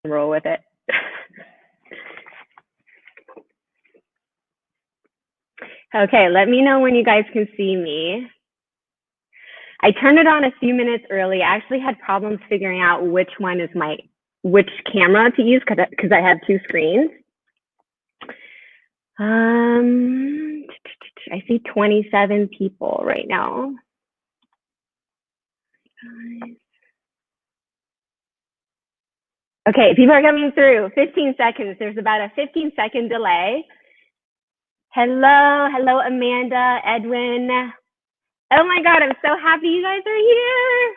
roll with it. Okay, let me know when you guys can see me. I turned it on a few minutes early. I actually had problems figuring out which one is which camera to use because I have two screens. I see 27 people right now. Okay, people are coming through. 15 seconds. There's about a 15-second delay. Hello, Amanda, Edwin. Oh my God, I'm so happy you guys are here.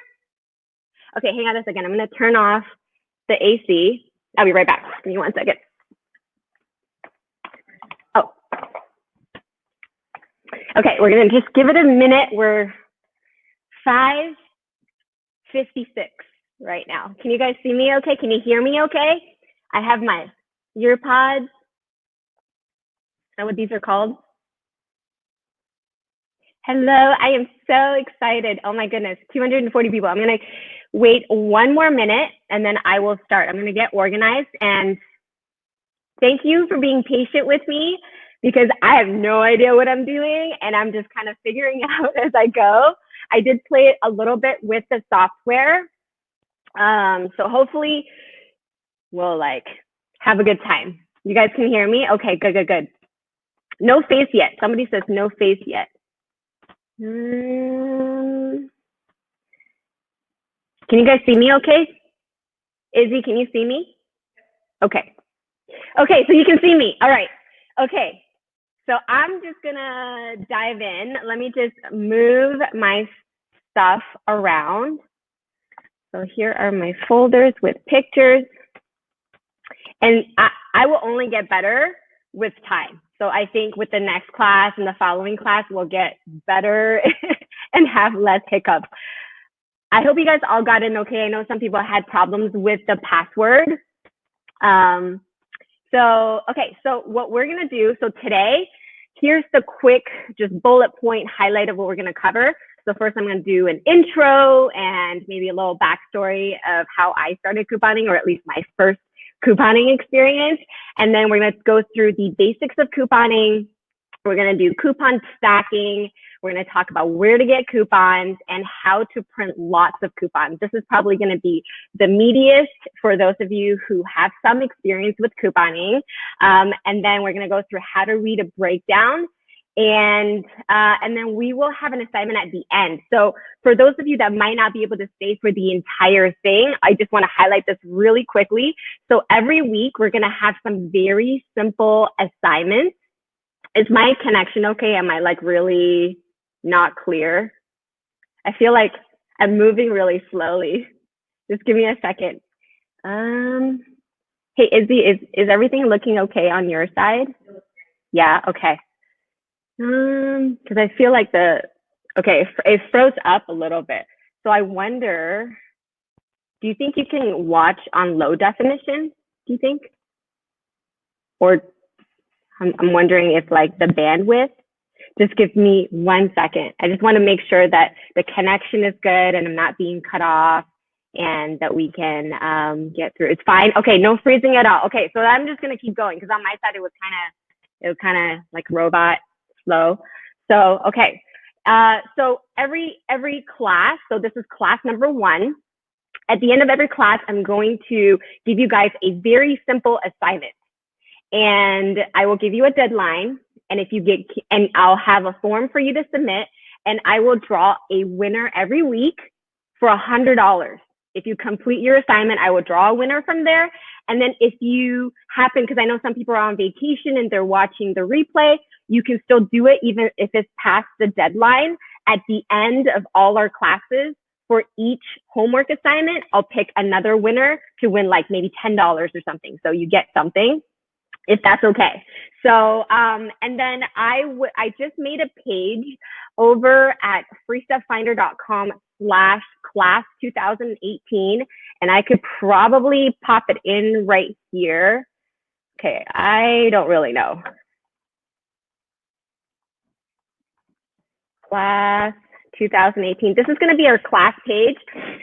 Okay, hang on a second. I'm gonna turn off the AC. I'll be right back. Give me 1 second. Oh. Okay, we're gonna just give it a minute. We're 5:56 right now. Can you guys see me okay? Can you hear me okay? I have my ear pods. Is that what these are called? Hello, I am so excited. Oh my goodness, 240 people. I'm gonna wait one more minute and then I will start. I'm gonna get organized, and thank you for being patient with me because I have no idea what I'm doing and I'm just kind of figuring out as I go. I did play it a little bit with the software. So hopefully we'll have a good time. You guys can hear me? Okay, good. No face yet. Somebody says no face yet. Can you guys see me okay? Izzy, can you see me? Okay, so you can see me. All right. Okay, so I'm just gonna dive in. Let me just move my stuff around. So here are my folders with pictures. And I will only get better with time. So I think with the next class and the following class, we'll get better and have less hiccups. I hope you guys all got in okay. I know some people had problems with the password. So what we're gonna do, so today, here's the quick just bullet point highlight of what we're gonna cover. So first I'm gonna do an intro and maybe a little backstory of how I started couponing, or at least my first couponing experience. And then we're gonna go through the basics of couponing. We're gonna do coupon stacking. We're gonna talk about where to get coupons and how to print lots of coupons. This is probably gonna be the meatiest for those of you who have some experience with couponing. And then we're gonna go through how to read a breakdown. And then we will have an assignment at the end. So for those of you that might not be able to stay for the entire thing, I just want to highlight this really quickly. So every week, we're going to have some very simple assignments. Is my connection okay? Am I really not clear? I feel like I'm moving really slowly. Just give me a second. Hey, Izzy, is everything looking okay on your side? Yeah, okay. Because I feel like it froze up a little bit. So I wonder, do you think you can watch on low definition? Do you think? Or I'm wondering if the bandwidth, just give me 1 second. I just want to make sure that the connection is good and I'm not being cut off and that we can get through. It's fine. Okay, no freezing at all. Okay, so I'm just gonna keep going because on my side it was kind of like robot slow. So okay. So every class, so this is class number 1. At the end of every class, I'm going to give you guys a very simple assignment. And I will give you a deadline. And and I'll have a form for you to submit. And I will draw a winner every week for $100. If you complete your assignment, I will draw a winner from there. And then if you happen, because I know some people are on vacation and they're watching the replay, you can still do it even if it's past the deadline. At the end of all our classes, for each homework assignment, I'll pick another winner to win maybe $10 or something. So you get something, if that's okay. So, and then I just made a page over at freestufffinder.com/class 2018, and I could probably pop it in right here. Okay, I don't really know. Class 2018. This is going to be our class page.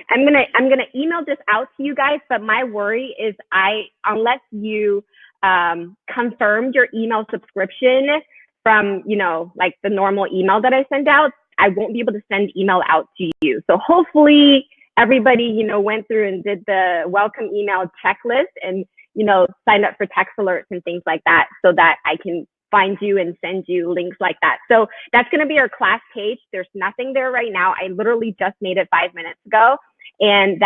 I'm gonna email this out to you guys, but my worry is unless you confirmed your email subscription from, like the normal email that I send out, I won't be able to send email out to you. So hopefully everybody, went through and did the welcome email checklist and, signed up for text alerts and things like that so that I can find you and send you links like that. So that's going to be our class page. There's nothing there right now. I literally just made it 5 minutes ago. And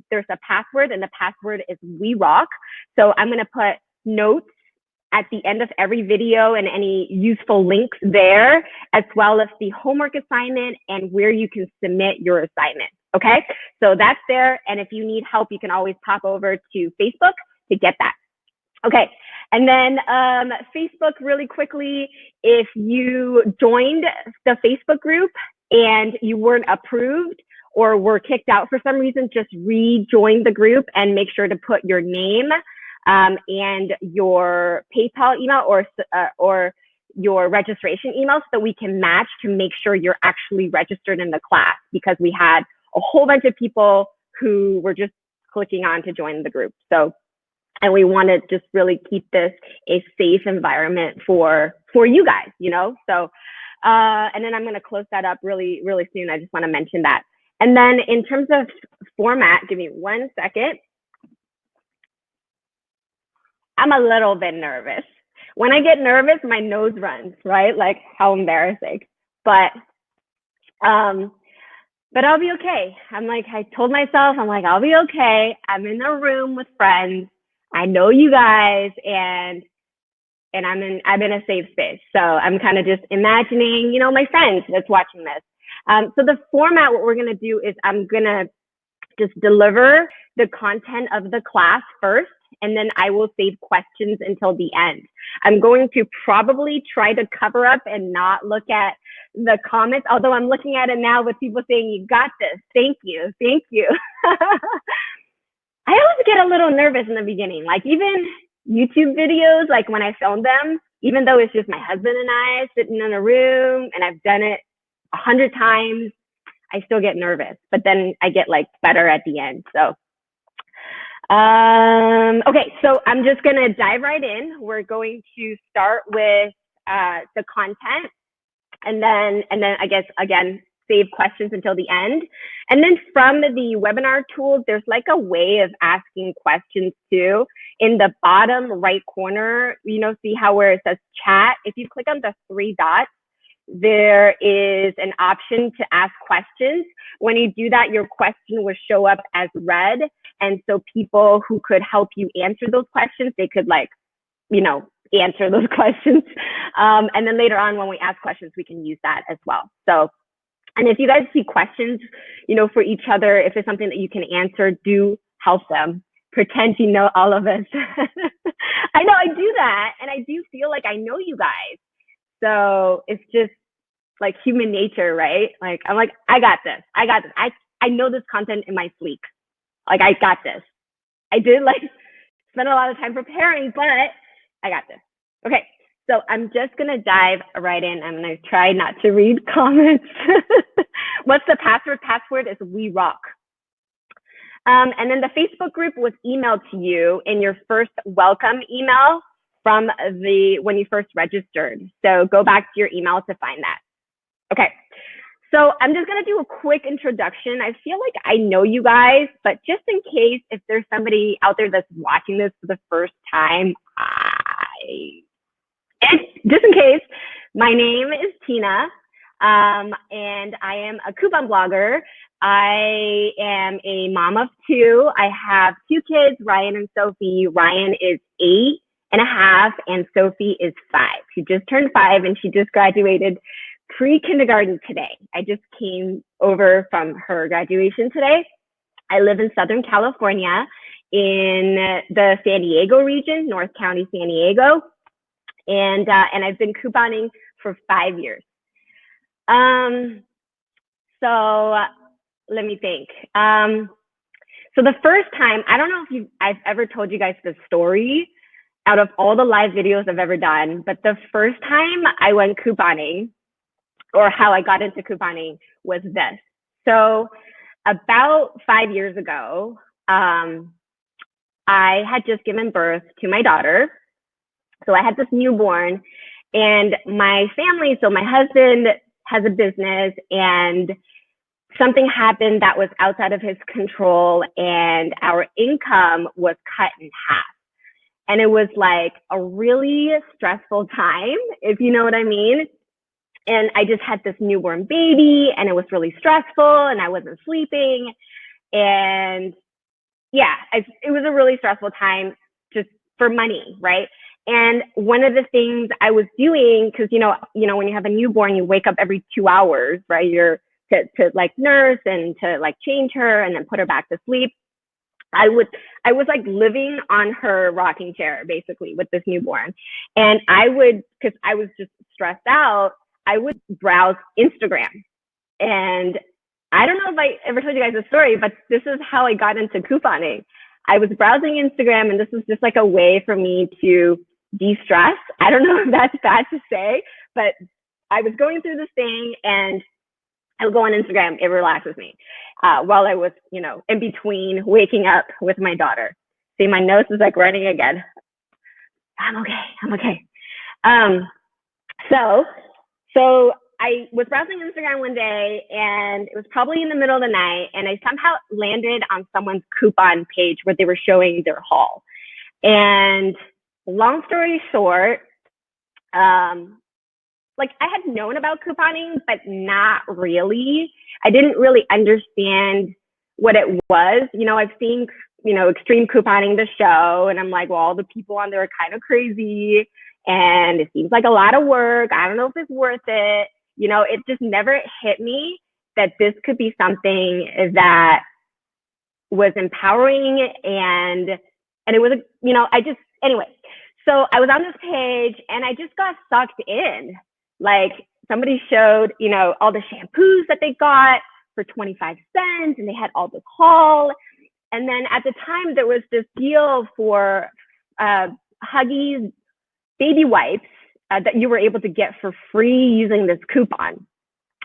there's a password, and the password is werock. So I'm going to put notes at the end of every video and any useful links there, as well as the homework assignment and where you can submit your assignment. Okay, so that's there. And if you need help, you can always pop over to Facebook to get that. Okay, and then Facebook, really quickly, if you joined the Facebook group and you weren't approved or were kicked out for some reason, just rejoin the group and make sure to put your name and your PayPal email or your registration email so that we can match to make sure you're actually registered in the class, because we had a whole bunch of people who were just clicking on to join the group. So, and we want to just really keep this a safe environment for you guys, So, and then I'm going to close that up really, really soon. I just want to mention that. And then in terms of format, give me 1 second. I'm a little bit nervous. When I get nervous, my nose runs, right? Like, how embarrassing. But I'll be okay. I told myself, I'll be okay. I'm in a room with friends. I know you guys, and I'm in a safe space. So I'm kind of just imagining, my friends that's watching this. So the format, what we're going to do is I'm going to just deliver the content of the class first, and then I will save questions until the end. I'm going to probably try to cover up and not look at the comments, although I'm looking at it now with people saying, you got this. Thank you. Thank you. I always get a little nervous in the beginning, like even YouTube videos, like when I film them, even though it's just my husband and I sitting in a room and I've done it 100 times, I still get nervous, but then I get better at the end. So, okay, so I'm just going to dive right in. We're going to start with the content, and then I guess, again, save questions until the end. And then from the webinar tool, there's a way of asking questions too. In the bottom right corner, see how where it says chat? If you click on the 3 dots, there is an option to ask questions. When you do that, your question will show up as read. And so people who could help you answer those questions, they could answer those questions. And then later on, when we ask questions, we can use that as well. So, and if you guys see questions, for each other, if it's something that you can answer, do help them. Pretend you know all of us. I know I do that. And I do feel like I know you guys. So it's just human nature, right? I'm I got this. I know this content in my sleep. I got this. I did spend a lot of time preparing, but I got this. Okay. So I'm just going to dive right in. I'm going to try not to read comments. What's the password? Password is werock. And then the Facebook group was emailed to you in your first welcome email from when you first registered. So go back to your email to find that. Okay. So I'm just going to do a quick introduction. I feel like I know you guys, but just in case, if there's somebody out there that's watching this for the first time, just in case, my name is Tina, and I am a coupon blogger. I am a mom of 2. I have 2 kids, Ryan and Sophie. Ryan is 8.5, and Sophie is 5. She just turned 5, and she just graduated pre-kindergarten today. I just came over from her graduation today. I live in Southern California in the San Diego region, North County, San Diego. And I've been couponing for 5 years. So let me think. So the first time, I don't know if I've ever told you guys the story out of all the live videos I've ever done, but the first time I went couponing, or how I got into couponing was this. So about 5 years ago, I had just given birth to my daughter. So I had this newborn, and my family, so my husband has a business, and something happened that was outside of his control, and our income was cut in half. And it was like a really stressful time, if you know what I mean. And I just had this newborn baby, and it was really stressful, and I wasn't sleeping. And yeah, it was a really stressful time just for money, right? And one of the things I was doing, because when you have a newborn, you wake up every 2 hours, right? You're to like nurse and to like change her and then put her back to sleep. I was like living on her rocking chair basically with this newborn, and because I was just stressed out, I would browse Instagram. And I don't know if I ever told you guys a story, but this is how I got into couponing. I was browsing Instagram, and this was just like a way for me to de-stress. I don't know if that's bad to say, but I was going through this thing, and I would go on Instagram. It relaxes me while I was, in between waking up with my daughter. See, my nose is like running again. I'm okay. So I was browsing Instagram one day, and it was probably in the middle of the night, and I somehow landed on someone's coupon page where they were showing their haul. And long story short, like I had known about couponing, but not really. I didn't really understand what it was. I've seen, Extreme Couponing, the show, and I'm like, well, all the people on there are kind of crazy, and it seems like a lot of work. I don't know if it's worth it. It just never hit me that this could be something that was empowering, and it was, anyway. So I was on this page, and I just got sucked in. Like somebody showed, all the shampoos that they got for 25 cents, and they had all this haul. And then at the time, there was this deal for Huggies baby wipes that you were able to get for free using this coupon.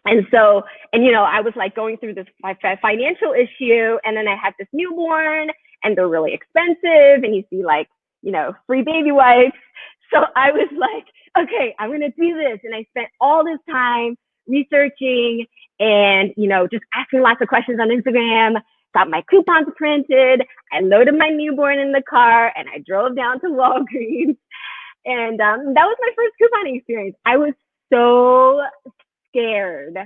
And so, I was like going through this financial issue, and then I had this newborn, and they're really expensive, and you see like, free baby wipes. So I was like, okay, I'm going to do this. And I spent all this time researching and, just asking lots of questions on Instagram, got my coupons printed. I loaded my newborn in the car, and I drove down to Walgreens. And that was my first couponing experience. I was so scared.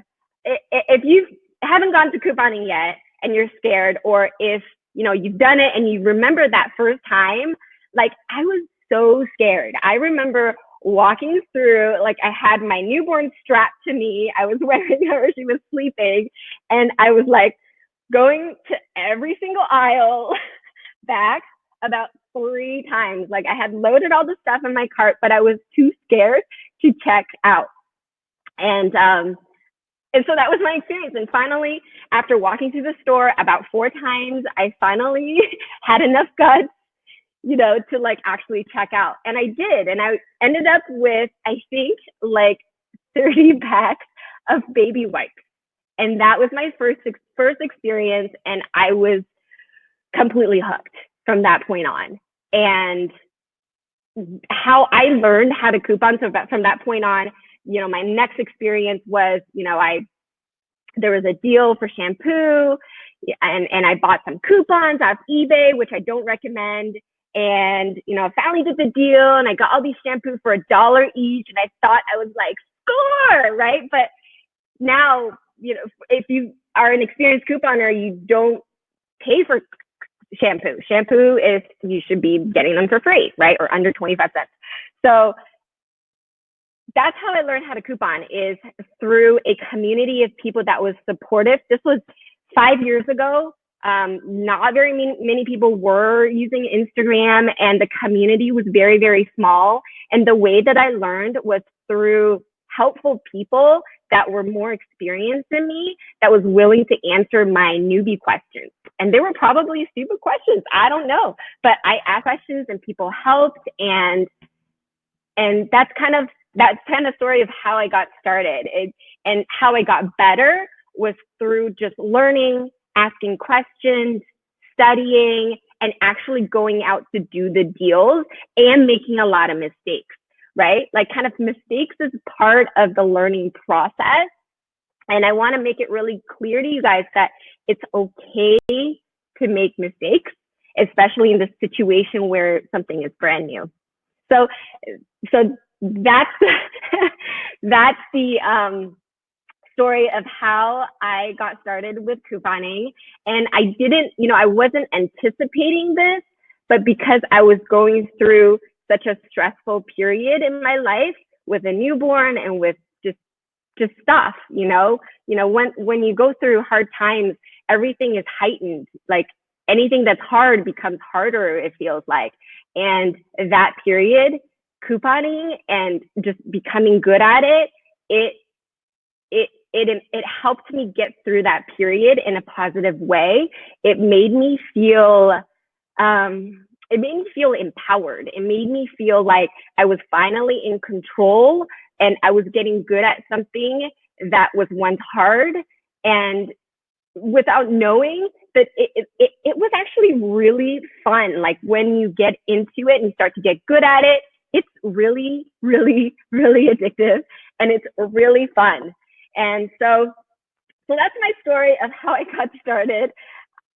If you haven't gone to couponing yet and you're scared, or if, you've done it and you remember that first time, like I was so scared. I remember walking through, like I had my newborn strapped to me. I was wearing her, she was sleeping, and I was like going to every single aisle back about 3 times. Like I had loaded all the stuff in my cart, but I was too scared to check out. And so that was my experience. And finally, after walking through the store about 4 times, I finally had enough guts, to like actually check out. And I did. And I ended up with, I think, like 30 packs of baby wipes. And that was my first experience. And I was completely hooked from that point on. And how I learned how to coupon, so from that point on, my next experience was, there was a deal for shampoo, and I bought some coupons off eBay, which I don't recommend. And, I finally did the deal, and I got all these shampoos for $1 each. And I thought I was like, score, right? But now, if you are an experienced couponer, you don't pay for shampoo. Shampoo is, you should be getting them for free, right? Or under 25 cents. So that's how I learned how to coupon, is through a community of people that was supportive. This was 5 years ago. Not very many people were using Instagram, and the community was very, very small. And the way that I learned was through helpful people that were more experienced than me, that was willing to answer my newbie questions. And they were probably stupid questions, I don't know, but I asked questions and people helped. And that's kind of story of how I got started. And how I got better was through just learning, asking questions, studying, and actually going out to do the deals and making a lot of mistakes, right? Like kind of mistakes is part of the learning process. And I want to make it really clear to you guys that it's okay to make mistakes, especially in this situation where something is brand new. So, so that's that's the story of how I got started with couponing. And I didn't, I wasn't anticipating this, but because I was going through such a stressful period in my life with a newborn and with just stuff, when you go through hard times, everything is heightened. Like anything that's hard becomes harder, it feels like. And that period, couponing and just becoming good at it helped me get through that period in a positive way. It made me feel empowered. It made me feel like I was finally in control and I was getting good at something that was once hard, and without knowing that it was actually really fun. Like when you get into it and start to get good at it, it's really, really, really addictive and it's really fun. And so that's my story of how I got started.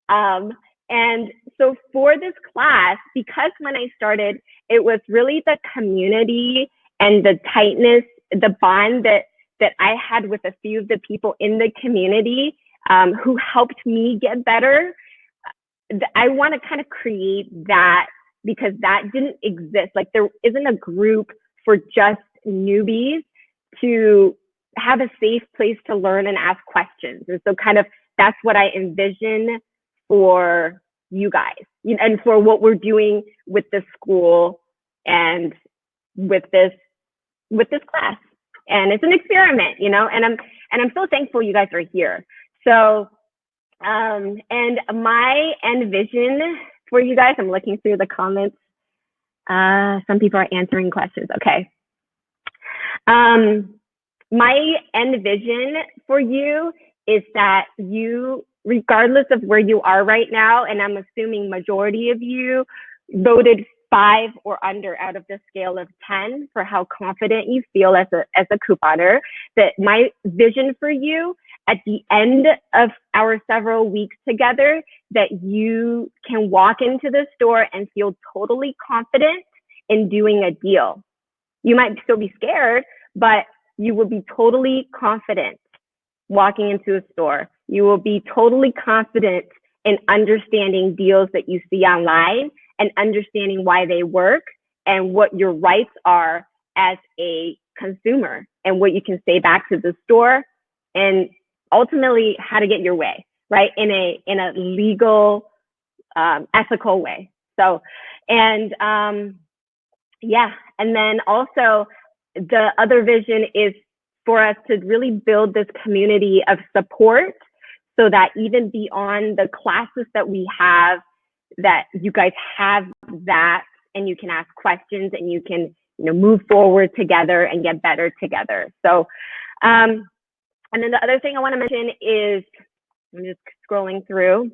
And so for this class, because when I started, it was really the community and the tightness, the bond that I had with a few of the people in the community who helped me get better. I want to kind of create that because that didn't exist. Like there isn't a group for just newbies to have a safe place to learn and ask questions. And so kind of that's what I envision for you guys and for what we're doing with the school and with this class. And it's an experiment, and I'm so thankful you guys are here. So and my end vision for you guys, I'm looking through the comments. Some people are answering questions. Okay. My end vision for you is that you, regardless of where you are right now, and I'm assuming majority of you voted 5 or under out of the scale of 10 for how confident you feel as a couponer, that my vision for you at the end of our several weeks together, that you can walk into the store and feel totally confident in doing a deal. You might still be scared, but you will be totally confident walking into a store. You will be totally confident in understanding deals that you see online and understanding why they work and what your rights are as a consumer and what you can say back to the store, and ultimately how to get your way, right? In a legal, ethical way. So, and and then also the other vision is for us to really build this community of support so that even beyond the classes that we have, that you guys have that and you can ask questions and you can move forward together and get better together. So and then the other thing I want to mention is, I'm just scrolling through.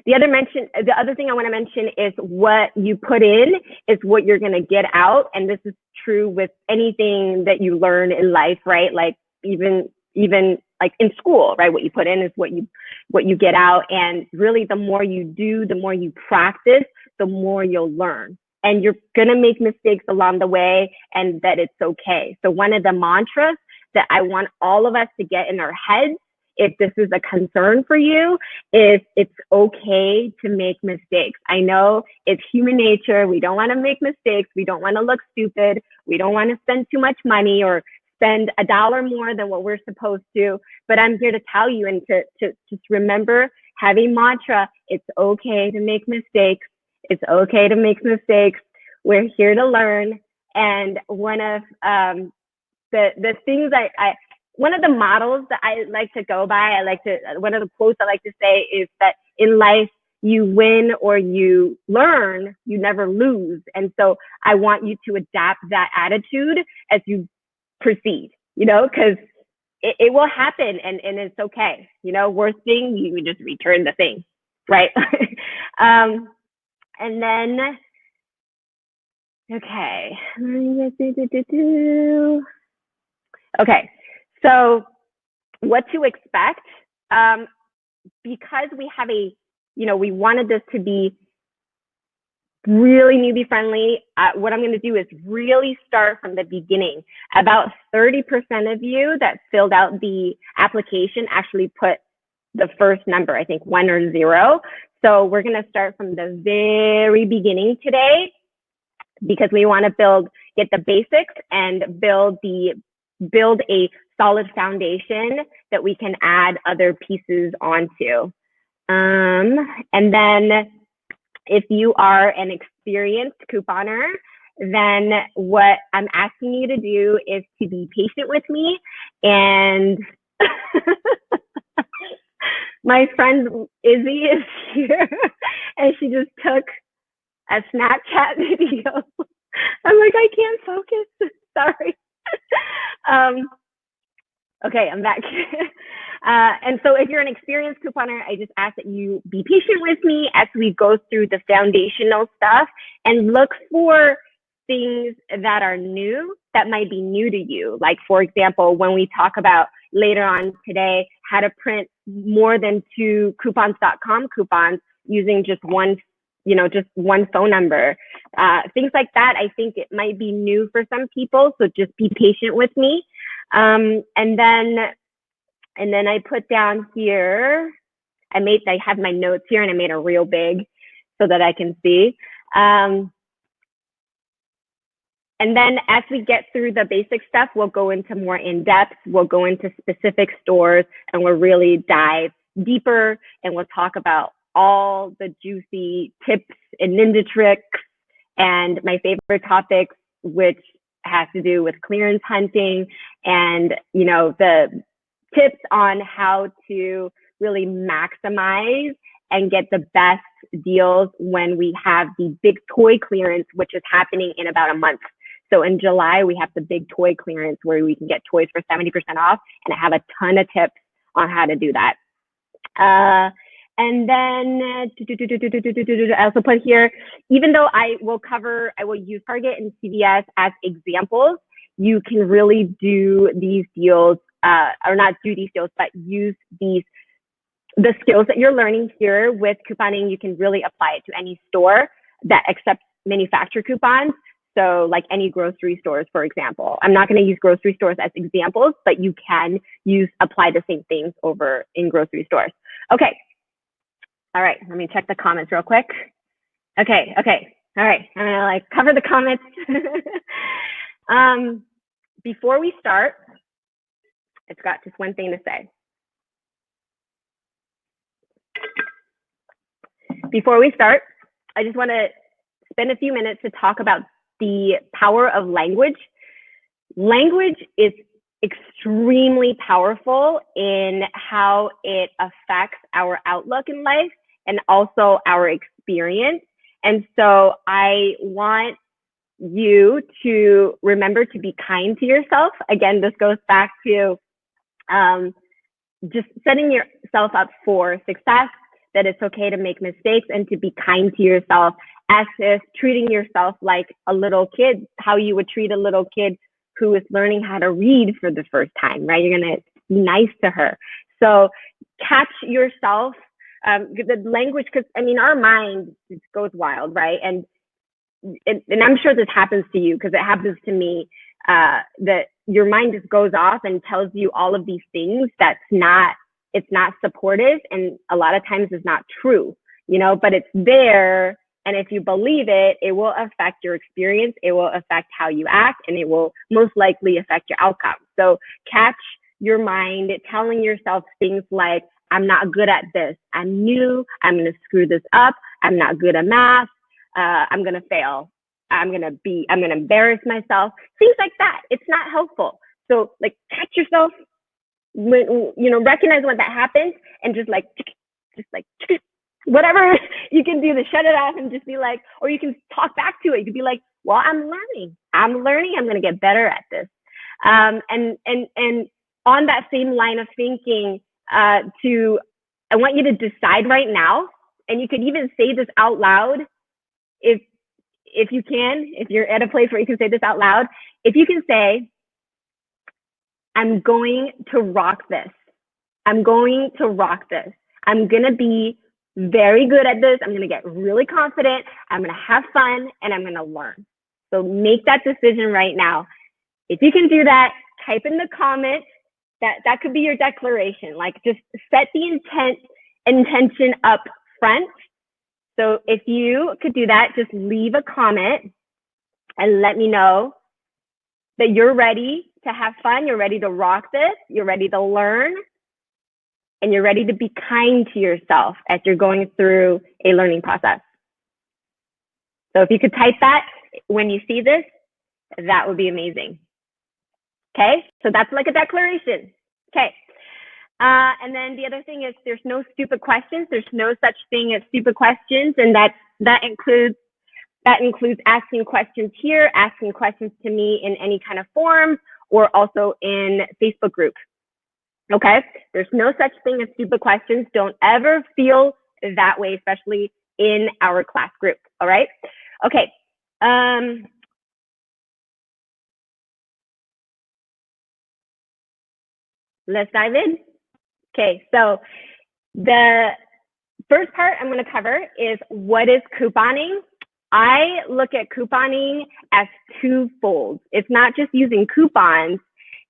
The other thing I want to mention is what you put in is what you're going to get out. And this is true with anything that you learn in life, right? Like even like in school, right? What you put in is what you get out. And really the more you do, the more you practice, the more you'll learn. And you're going to make mistakes along the way, and that it's okay. So one of the mantras that I want all of us to get in our heads, if this is a concern for you, is it's okay to make mistakes. I know it's human nature. We don't want to make mistakes. We don't want to look stupid. We don't want to spend too much money or spend $1 more than what we're supposed to. But I'm here to tell you and to just remember, have a mantra. It's okay to make mistakes. It's okay to make mistakes. We're here to learn. And one of the things one of the models that I like to go by, one of the quotes I like to say is that in life, you win or you learn, you never lose. And so I want you to adapt that attitude as you proceed, because it will happen, and it's okay. Worst thing, you just return the thing, right? And then, okay. Okay, so what to expect, because we have we wanted this to be really newbie friendly. What I'm going to do is really start from the beginning. About 30% of you that filled out the application actually put the first number, I think 1 or 0. So we're going to start from the very beginning today, because we want to get the basics and build a solid foundation that we can add other pieces onto. And then if you are an experienced couponer, then what I'm asking you to do is to be patient with me. And my friend Izzy is here, and she just took a Snapchat video. I'm like, I can't focus. Sorry. Okay, I'm back. And so if you're an experienced couponer, I just ask that you be patient with me as we go through the foundational stuff and look for things that are new, that might be new to you. Like, for example, when we talk about later on today, how to print more than 2 coupons.com coupons using just one phone number. Things like that, I think it might be new for some people, so just be patient with me. And then I put down here, I have my notes here, and I made it real big so that I can see. And then as we get through the basic stuff, we'll go into more in-depth, we'll go into specific stores, and we'll really dive deeper, and we'll talk about all the juicy tips and ninja tricks and my favorite topics, which has to do with clearance hunting and, the tips on how to really maximize and get the best deals when we have the big toy clearance, which is happening in about a month. So in July, we have the big toy clearance where we can get toys for 70% off, and I have a ton of tips on how to do that. And then I also put here, even though I will use Target and CVS as examples, you can really do these deals, or not do these deals, but use the skills that you're learning here with couponing. You can really apply it to any store that accepts manufacturer coupons. So like any grocery stores, for example. I'm not going to use grocery stores as examples, but you can apply the same things over in grocery stores. Okay. All right. Let me check the comments real quick. Okay. All right. I'm going to cover the comments. Before we start, it's got just one thing to say. Before we start, I just want to spend a few minutes to talk about the power of language. Language is extremely powerful in how it affects our outlook in life and also our experience. And so I want you to remember to be kind to yourself. Again, this goes back to just setting yourself up for success, that it's okay to make mistakes and to be kind to yourself, as if treating yourself like a little kid, how you would treat a little kid who is learning how to read for the first time, right? You're going to be nice to her. So catch yourself, the language, because our mind just goes wild, right? And I'm sure this happens to you, because it happens to me, that your mind just goes off and tells you all of these things it's not supportive, and a lot of times it's not true, but it's there. And if you believe it, it will affect your experience, it will affect how you act, and it will most likely affect your outcome. So catch your mind telling yourself things like, I'm not good at this, I'm new, I'm going to screw this up, I'm not good at math, I'm going to fail, I'm going to embarrass myself, things like that. It's not helpful. So catch yourself, recognize when that happens, and just whatever you can do to shut it off, and just be like, or you can talk back to it. You can be like, well, I'm learning, I'm going to get better at this. And on that same line of thinking, I want you to decide right now, and you could even say this out loud if you can, if you're at a place where you can say this out loud. If you can say, I'm going to rock this. I'm going to rock this. I'm going to be very good at this. I'm going to get really confident. I'm going to have fun, and I'm going to learn. So make that decision right now. If you can do that, type in the comment. That could be your declaration. Like, just set the intention up front. So if you could do that, just leave a comment and let me know that you're ready to have fun, you're ready to rock this, you're ready to learn, and you're ready to be kind to yourself as you're going through a learning process. So if you could type that when you see this, that would be amazing. Okay, so that's like a declaration. Okay. And then the other thing is, there's no stupid questions. There's no such thing as stupid questions, and that includes asking questions here, asking questions to me in any kind of form, or also in Facebook group. Okay, there's no such thing as stupid questions. Don't ever feel that way, especially in our class group. All right. Okay. Let's dive in. Okay, so the first part I'm going to cover is, what is couponing? I look at couponing as twofold. It's not just using coupons,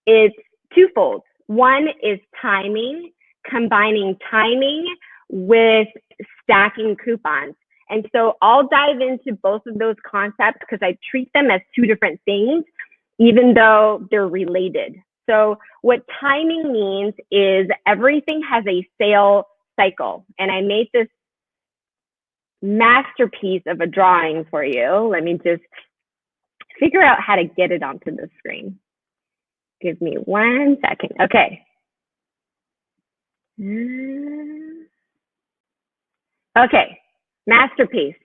it's twofold. One is timing, combining timing with stacking coupons. And so I'll dive into both of those concepts because I treat them as two different things, even though they're related. So what timing means is everything has a sale cycle. And I made this masterpiece of a drawing for you. Let me just figure out how to get it onto the screen. Give me 1 second. Okay. Okay, masterpiece.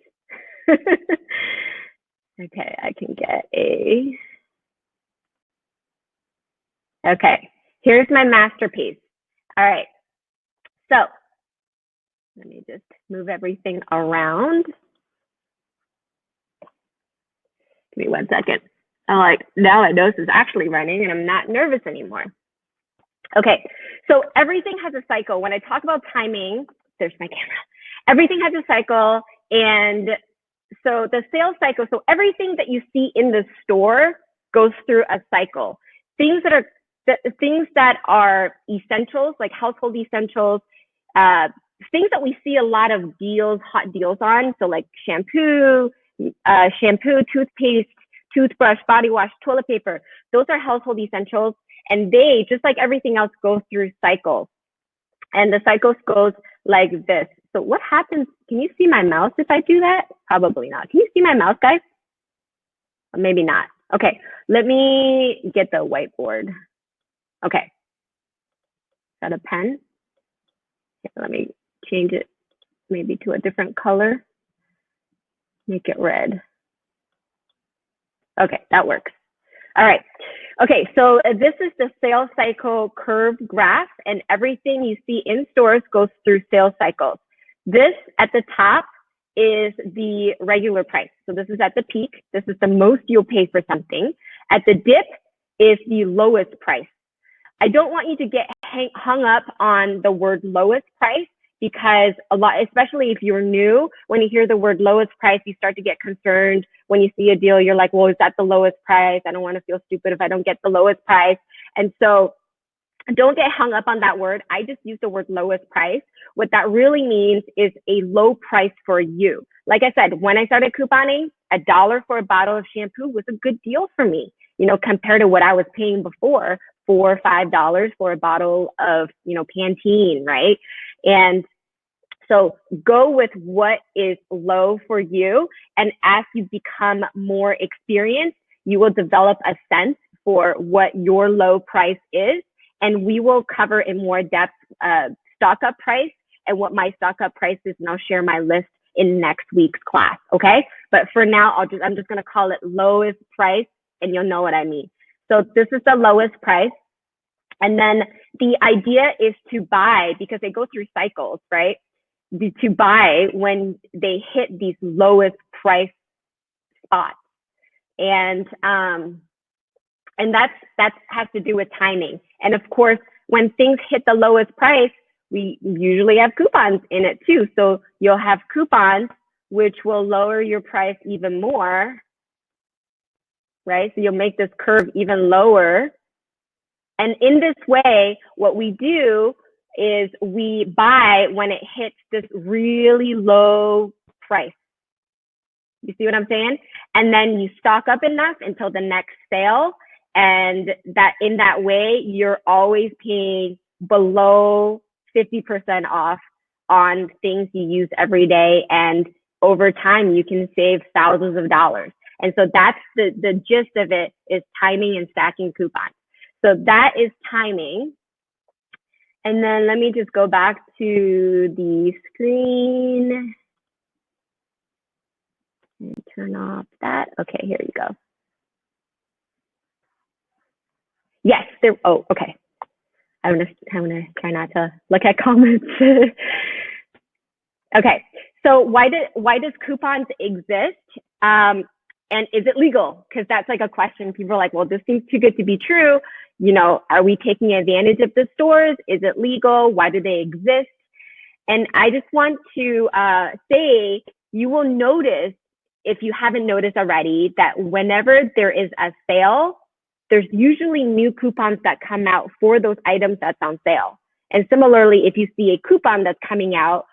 Okay, I can get a... Okay, here's my masterpiece. All right, so let me just move everything around. Give me 1 second. I'm like, now my nose is actually running and I'm not nervous anymore. Okay, so everything has a cycle. When I talk about timing, there's my camera. Everything has a cycle, and so the sales cycle, so everything that you see in the store goes through a cycle. Things that are essentials, like household essentials, things that we see a lot of deals, hot deals on. So like shampoo, toothpaste, toothbrush, body wash, toilet paper. Those are household essentials. And they, just like everything else, go through cycles. And the cycles goes like this. So what happens? Can you see my mouse if I do that? Probably not. Can you see my mouse, guys? Or maybe not. Okay, let me get the whiteboard. Okay. Is that a pen? Okay, let me change it maybe to a different color. Make it red. Okay, that works. All right. Okay, so this is the sales cycle curve graph, and everything you see in stores goes through sales cycles. This at the top is the regular price. So this is at the peak. This is the most you'll pay for something. At the dip is the lowest price. I don't want you to get hung up on the word lowest price, because a lot, especially if you're new, when you hear the word lowest price, you start to get concerned. When you see a deal, you're like, well, is that the lowest price? I don't want to feel stupid if I don't get the lowest price. And so don't get hung up on that word. I just use the word lowest price. What that really means is a low price for you. Like I said, when I started couponing, $1 for a bottle of shampoo was a good deal for me, you know, compared to what I was paying before, $4 or $5 for a bottle of, you know, Pantene, right? And so go with what is low for you. And as you become more experienced, you will develop a sense for what your low price is. And we will cover in more depth stock up price and what my stock up price is. And I'll share my list in next week's class. Okay. But for now, I'm just going to call it lowest price, and you'll know what I mean. So this is the lowest price. And then the idea is to buy, because they go through cycles, right? To buy when they hit these lowest price spots. And that has to do with timing. And of course, when things hit the lowest price, we usually have coupons in it too. So you'll have coupons which will lower your price even more, right? So you'll make this curve even lower. And in this way, what we do is we buy when it hits this really low price. You see what I'm saying? And then you stock up enough until the next sale. And that in that way, you're always paying below 50% off on things you use every day. And over time, you can save thousands of dollars. And so that's the gist of it, is timing and stacking coupons. So that is timing. And then let me just go back to the screen and turn off that. Okay, here you go. Yes, there. Oh, okay. I'm gonna try not to look at comments. Okay, so why does coupons exist? And is it legal? Because that's like a question. People are like, well, this seems too good to be true. You know, are we taking advantage of the stores? Is it legal? Why do they exist? And I just want to say, you will notice, if you haven't noticed already, that whenever there is a sale, there's usually new coupons that come out for those items that's on sale. And similarly, if you see a coupon that's coming out,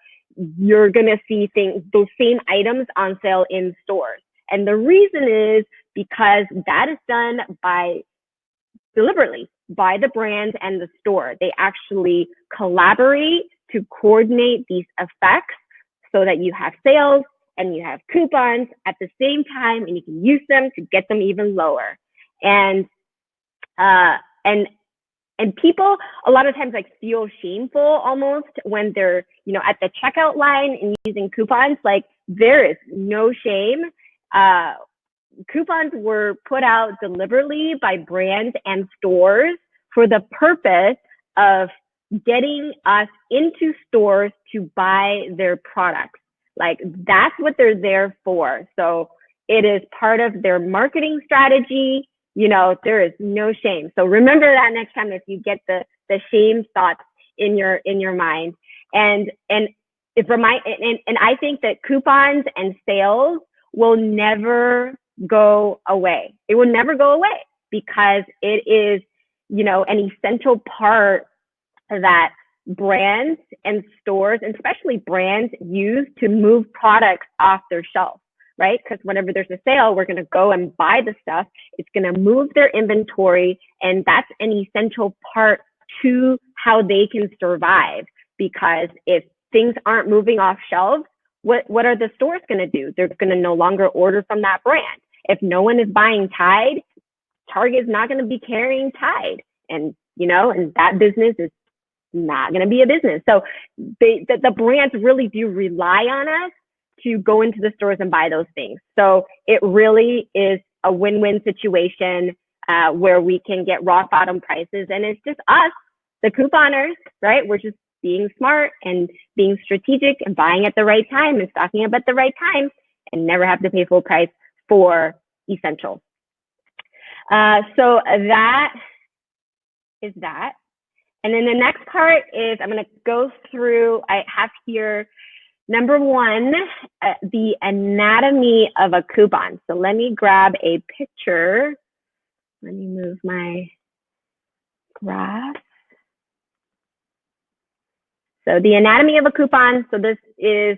you're going to see those same items on sale in stores. And the reason is because that is done deliberately by the brand and the store. They actually collaborate to coordinate these effects so that you have sales and you have coupons at the same time, and you can use them to get them even lower. And people a lot of times like feel shameful almost when they're, you know, at the checkout line and using coupons. Like, there is no shame. Coupons were put out deliberately by brands and stores for the purpose of getting us into stores to buy their products. Like, that's what they're there for. So it is part of their marketing strategy. You know, there is no shame. So remember that next time, if you get the shame thoughts in your mind. And I think that coupons and sales will never go away. It will never go away, because it is, you know, an essential part that brands and stores, and especially brands, use to move products off their shelf. Right? Because whenever there's a sale, we're going to go and buy the stuff. It's going to move their inventory. And that's an essential part to how they can survive. Because if things aren't moving off shelves, what are the stores going to do? They're going to no longer order from that brand. If no one is buying Tide, Target's not going to be carrying Tide. And, you know, and that business is not going to be a business. So the brands really do rely on us to go into the stores and buy those things. So it really is a win-win situation where we can get rock bottom prices. And it's just us, the couponers, right? We're just being smart and being strategic and buying at the right time and stocking up at the right time, and never have to pay full price for essentials. So that is that. And then the next part is, I'm going to go through, I have here, number one, the anatomy of a coupon. So let me grab a picture. Let me move my graph. So the anatomy of a coupon. So this is,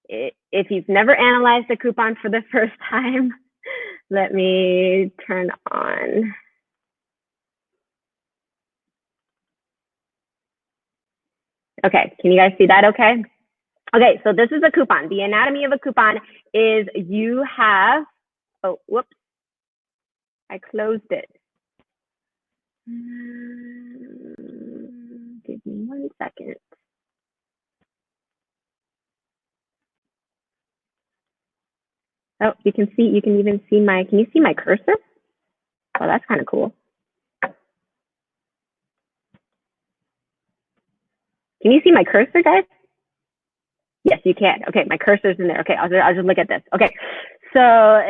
if you've never analyzed a coupon for the first time, let me turn on. Okay, can you guys see that okay? Okay, so this is a coupon. The anatomy of a coupon is you have, oh, whoops, I closed it. Give me 1 second. Oh, you can even see can you see my cursor? Oh, that's kind of cool. Can you see my cursor, guys? Yes, you can. Okay, my cursor's in there. Okay, I'll just look at this. Okay, so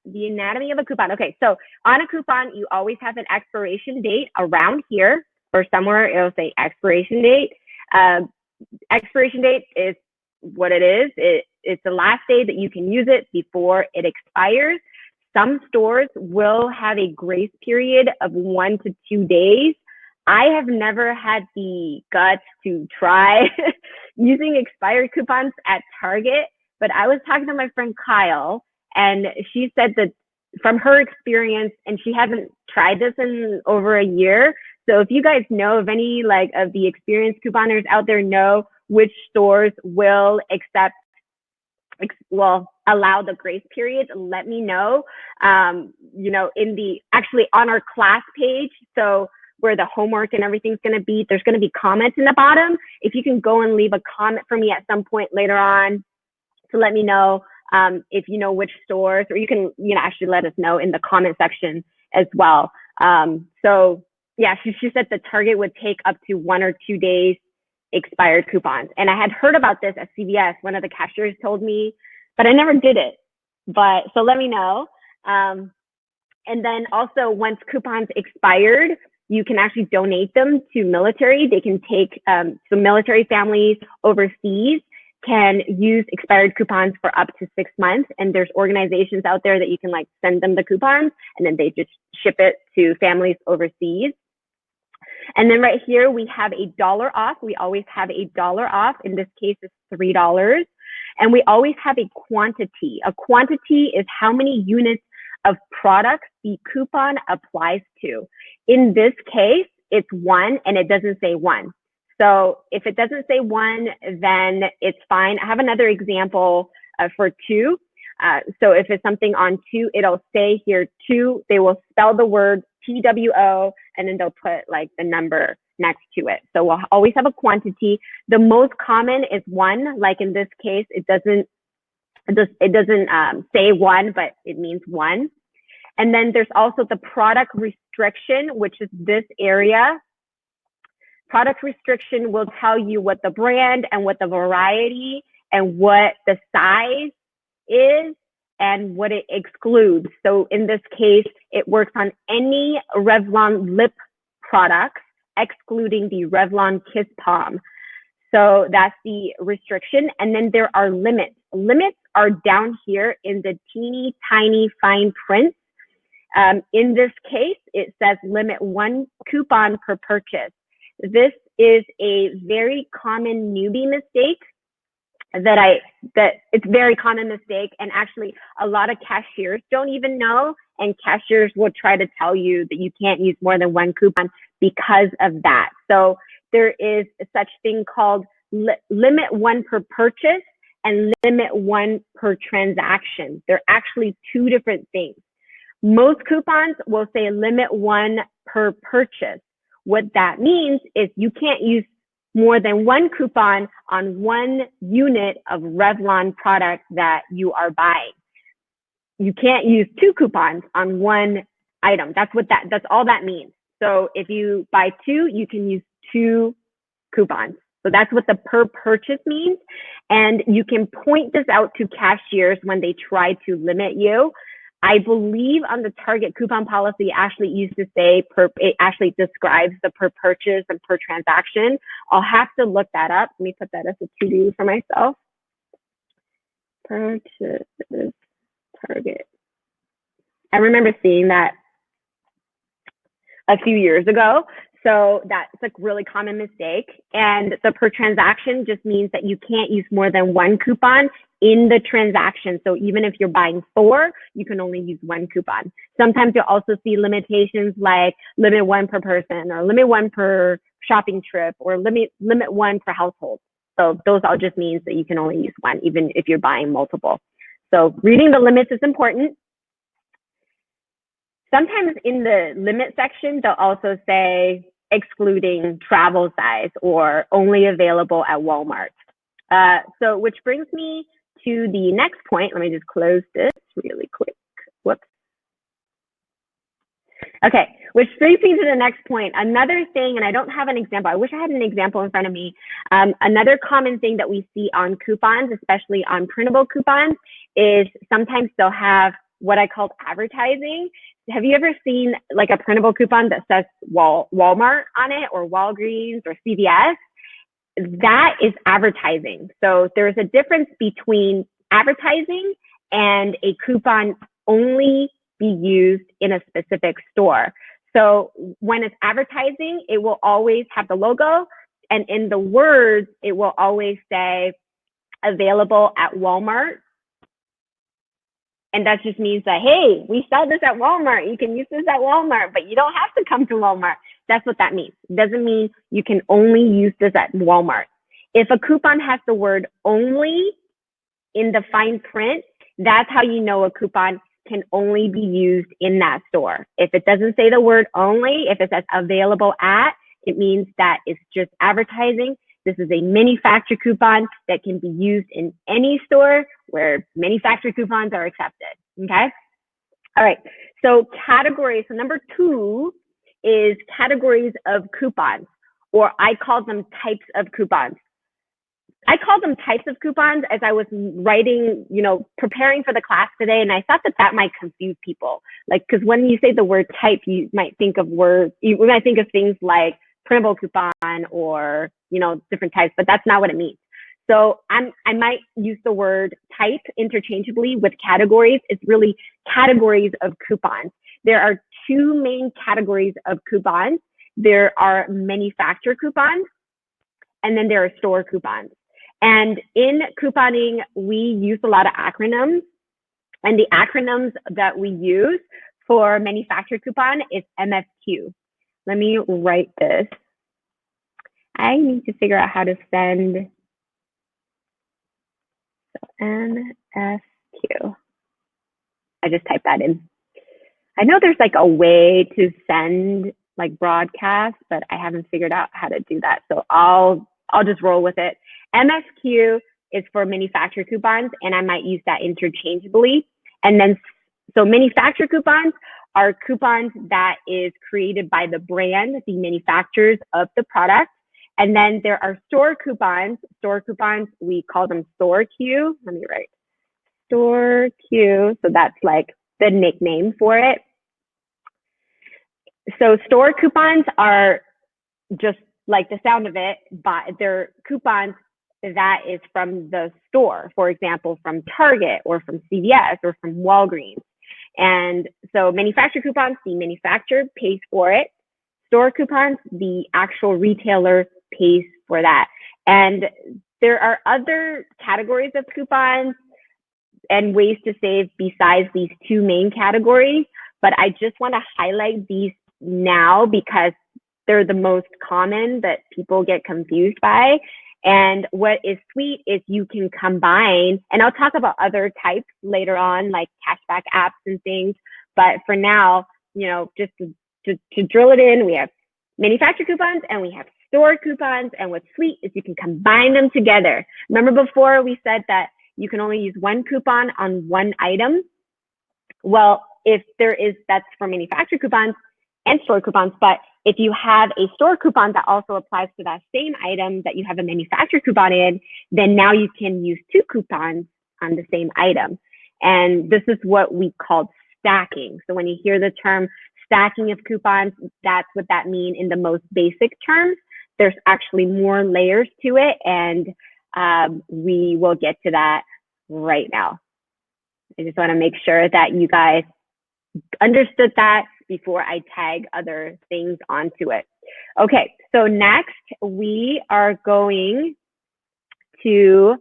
the anatomy of a coupon. Okay, so on a coupon, you always have an expiration date around here or somewhere. It'll say expiration date. Expiration date is what it is. It's the last day that you can use it before it expires. Some stores will have a grace period of 1 to 2 days. I have never had the guts to try using expired coupons at Target, but I was talking to my friend Kyle, and she said that from her experience, and she hasn't tried this in over a year. So if you guys know of any like of the experienced couponers out there, know which stores will allow the grace period, let me know. Actually on our class page, so where the homework and everything's going to be, there's going to be comments in the bottom. If you can go and leave a comment for me at some point later on to let me know if you know which stores, or you can, actually let us know in the comment section as well. So yeah, she said the Target would take up to 1 or 2 days expired coupons. And I had heard about this at CVS. One of the cashiers told me, but I never did it. But so let me know. And then also once coupons expired, you can actually donate them to military. They can take, so military families overseas can use expired coupons for up to 6 months. And there's organizations out there that you can like send them the coupons and then they just ship it to families overseas. And then right here, we have $1 off. We always have $1 off. In this case, it's $3. And we always have a quantity. A quantity is how many units of products the coupon applies to. In this case, it's 1 and it doesn't say 1. So if it doesn't say 1, then it's fine. I have another example for 2. So if it's something on 2, it'll say here 2. They will spell the word TWO and then they'll put like the number next to it. So we'll always have a quantity. The most common is 1. Like in this case, it doesn't say 1, but it means 1. And then there's also the product restriction, which is this area. Product restriction will tell you what the brand and what the variety and what the size is and what it excludes. So in this case, it works on any Revlon lip products, excluding the Revlon Kiss Palm. So that's the restriction. And then there are limits. Limits are down here in the teeny tiny fine print. In this case, it says limit 1 coupon per purchase. This is a very common newbie mistake that it's very common mistake. And actually a lot of cashiers don't even know, and cashiers will try to tell you that you can't use more than 1 coupon because of that. So there is such thing called limit 1 per purchase and limit 1 per transaction. They're actually 2 different things. Most coupons will say limit 1 per purchase. What that means is you can't use more than 1 coupon on 1 unit of Revlon product that you are buying. You can't use 2 coupons on 1 item. That's all that means. So if you buy 2, you can use 2 coupons. So that's what the per purchase means. And you can point this out to cashiers when they try to limit you. I believe on the Target coupon policy actually used to say it actually describes the per purchase and per transaction. I'll have to look that up. Let me put that as a to-do for myself. Purchase Target. I remember seeing that a few years ago. So that's a really common mistake. And the per transaction just means that you can't use more than 1 coupon in the transaction. So even if you're buying 4, you can only use 1 coupon. Sometimes you'll also see limitations like limit 1 per person or limit 1 per shopping trip or limit 1 per household. So those all just means that you can only use 1, even if you're buying multiple. So reading the limits is important. Sometimes in the limit section, they'll also say excluding travel size or only available at Walmart. So which brings me to the next point. Let me just close this really quick. Whoops. Okay, which brings me to the next point. Another thing, and I don't have an example. I wish I had an example in front of me. Another common thing that we see on coupons, especially on printable coupons, is sometimes they'll have what I call advertising. Have you ever seen like a printable coupon that says Walmart on it, or Walgreens, or CVS? That is advertising. So there's a difference between advertising and a coupon only be used in a specific store. So when it's advertising, it will always have the logo, and in the words, it will always say available at Walmart. And that just means that, hey, we sell this at Walmart. You can use this at Walmart, but you don't have to come to Walmart. That's what that means. It doesn't mean you can only use this at Walmart. If a coupon has the word only in the fine print, that's how you know a coupon can only be used in that store. If it doesn't say the word only, if it says available at, it means that it's just advertising. This is a manufacturer coupon that can be used in any store where manufacturer coupons are accepted, okay? All right, so categories. So number 2 is categories of coupons, or I call them types of coupons. I call them types of coupons as I was writing, preparing for the class today, and I thought that might confuse people. Like, because when you say the word type, you might think of things like printable coupon or, different types, but that's not what it means. So I might use the word type interchangeably with categories. It's really categories of coupons. There are 2 main categories of coupons. There are manufacturer coupons, and then there are store coupons. And in couponing, we use a lot of acronyms. And the acronyms that we use for manufacturer coupon is MFQ. Let me write this. I need to figure out how to send MFQ. I just typed that in. I know there's like a way to send like broadcast, but I haven't figured out how to do that. So I'll just roll with it. MFQ is for manufacturer coupons, and I might use that interchangeably. And then, so manufacturer coupons are coupons that is created by the brand, the manufacturers of the product. And then there are store coupons. Store coupons, we call them store Q. Let me write store Q. So that's like the nickname for it. So store coupons are just like the sound of it, but they're coupons that is from the store, for example, from Target or from CVS or from Walgreens. And so manufacturer coupons, the manufacturer pays for it. Store coupons, the actual retailer pays for that. And there are other categories of coupons and ways to save besides these 2 main categories, but I just want to highlight these now because they're the most common that people get confused by. And what is sweet is you can combine, and I'll talk about other types later on, like cashback apps and things. But for now, just to drill it in, we have manufacturer coupons and we have store coupons. And what's sweet is you can combine them together. Remember before we said that you can only use 1 coupon on 1 item? Well, that's for manufacturer coupons and store coupons, but if you have a store coupon that also applies to that same item that you have a manufacturer coupon in, then now you can use 2 coupons on the same item. And this is what we call stacking. So when you hear the term stacking of coupons, that's what that means in the most basic terms. There's actually more layers to it, and we will get to that right now. I just want to make sure that you guys understood that before I tag other things onto it. Okay, so next we are going to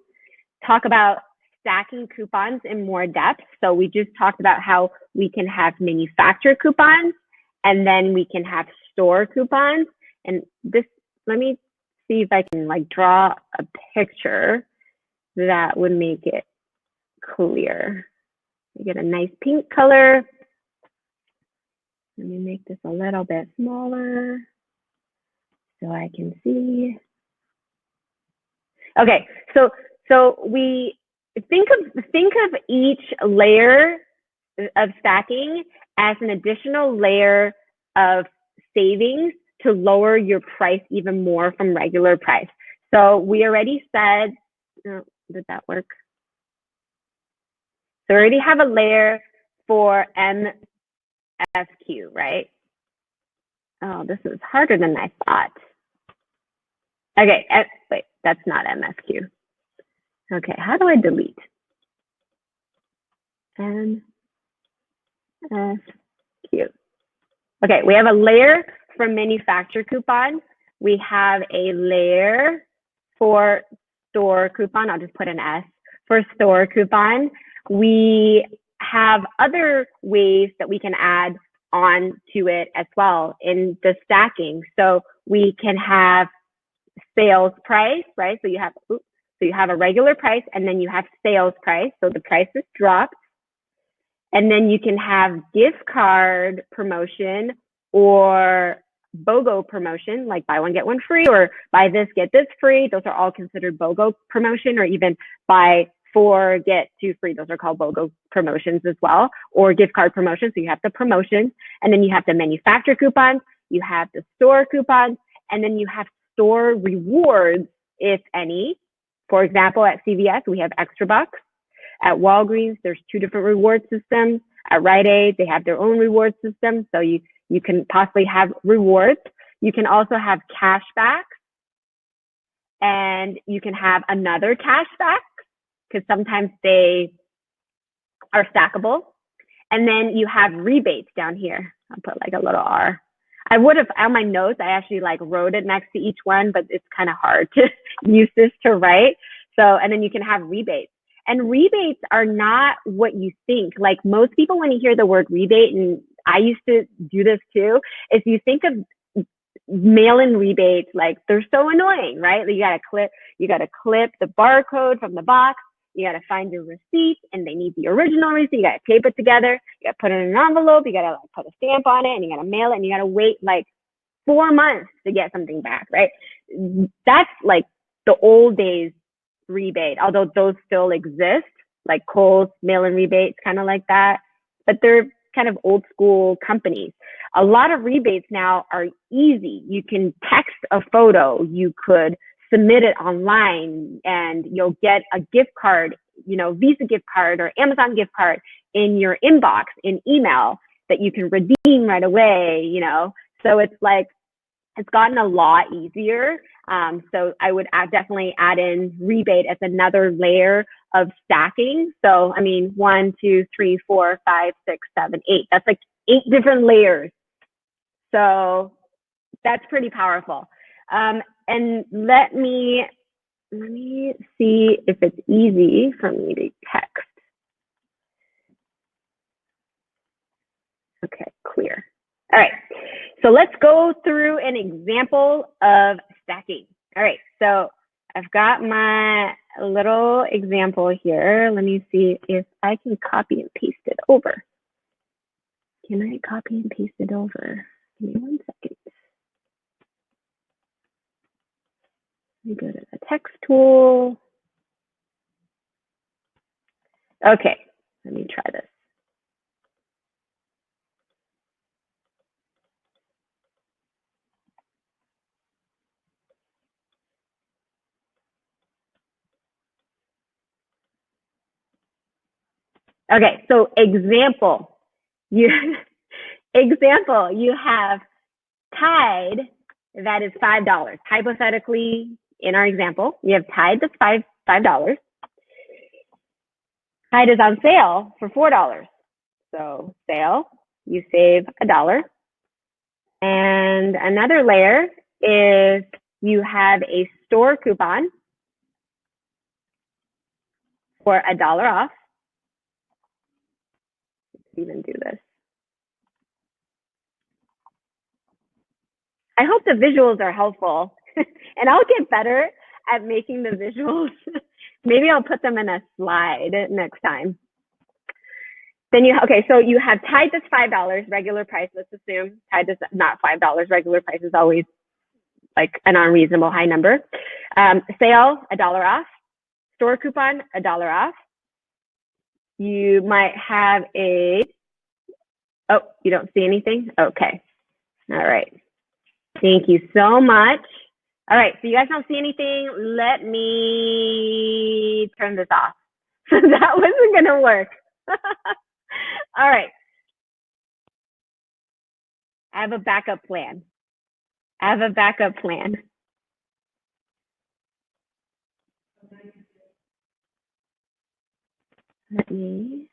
talk about stacking coupons in more depth. So we just talked about how we can have manufacturer coupons and then we can have store coupons. And this, let me see if I can like draw a picture that would make it clear. We get a nice pink color. Let me make this a little bit smaller so I can see. Okay, so we think of each layer of stacking as an additional layer of savings to lower your price even more from regular price. So we already said, oh, did that work? So we already have a layer for MFQ, right? Oh, this is harder than I thought. Okay, wait, that's not MFQ. Okay, how do I delete? MFQ. Okay, we have a layer for manufacturer coupon. We have a layer for store coupon. I'll just put an S for store coupon. We have other ways that we can add on to it as well in the stacking. So we can have sales price, right? So you have a regular price and then you have sales price. So the price is dropped. And then you can have gift card promotion or BOGO promotion, like buy one, get one free, or buy this, get this free. Those are all considered BOGO promotion, or even buy four, get two free. Those are called BOGO promotions as well, or gift card promotions. So you have the promotions, and then you have the manufacturer coupons, you have the store coupons, and then you have store rewards, if any. For example, at CVS, we have extra bucks. At Walgreens, there's 2 different reward systems. At Rite Aid, they have their own reward system. So you can possibly have rewards. You can also have cash back, and you can have another cash back because sometimes they are stackable. And then you have rebates down here. I'll put like a little R. I would have, on my notes, I actually like wrote it next to each one, but it's kind of hard to use this to write. So, and then you can have rebates. And rebates are not what you think. Like most people, when you hear the word rebate, and I used to do this too, is you think of mail-in rebates like they're so annoying, right? Like you gotta clip the barcode from the box. You gotta find your receipt, and they need the original receipt. You gotta tape it together. You gotta put it in an envelope. You gotta like put a stamp on it, and you gotta mail it, and you gotta wait like 4 months to get something back, right? That's like the old days rebate, although those still exist, like Kohl's mail-in rebates, kind of like that, but they're kind of old school companies. A lot of rebates now are easy. You can text a photo, you could submit it online, and you'll get a gift card, Visa gift card or Amazon gift card in your inbox in email that you can redeem right away, So it's like, it's gotten a lot easier. So I would definitely add in rebate as another layer of stacking. So, 1, 2, 3, 4, 5, 6, 7, 8. That's like 8 different layers. So that's pretty powerful. And let me see if it's easy for me to text. Okay, clear. All right, so let's go through an example of stacking. All right, so I've got my little example here. Let me see if I can copy and paste it over. Can I copy and paste it over? Give me 1 second. Let me go to the text tool. Okay, let me try this. Okay, so example, you have Tide that is $5. Hypothetically, in our example, you have Tide that's $5. Tide is on sale for $4. So sale, you save $1. And another layer is you have a store coupon for $1 off. Let's even do this. I hope the visuals are helpful, and I'll get better at making the visuals. Maybe I'll put them in a slide next time. Then so you have Tide that's $5, regular price. Let's assume Tide is not $5. Regular price is always like an unreasonable high number. Sale, $1 off. Store coupon, $1 off. You might have you don't see anything? Okay. All right. Thank you so much. All right, so you guys don't see anything. Let me turn this off. So that wasn't gonna work. All right. I have a backup plan. I have a backup plan. Let me.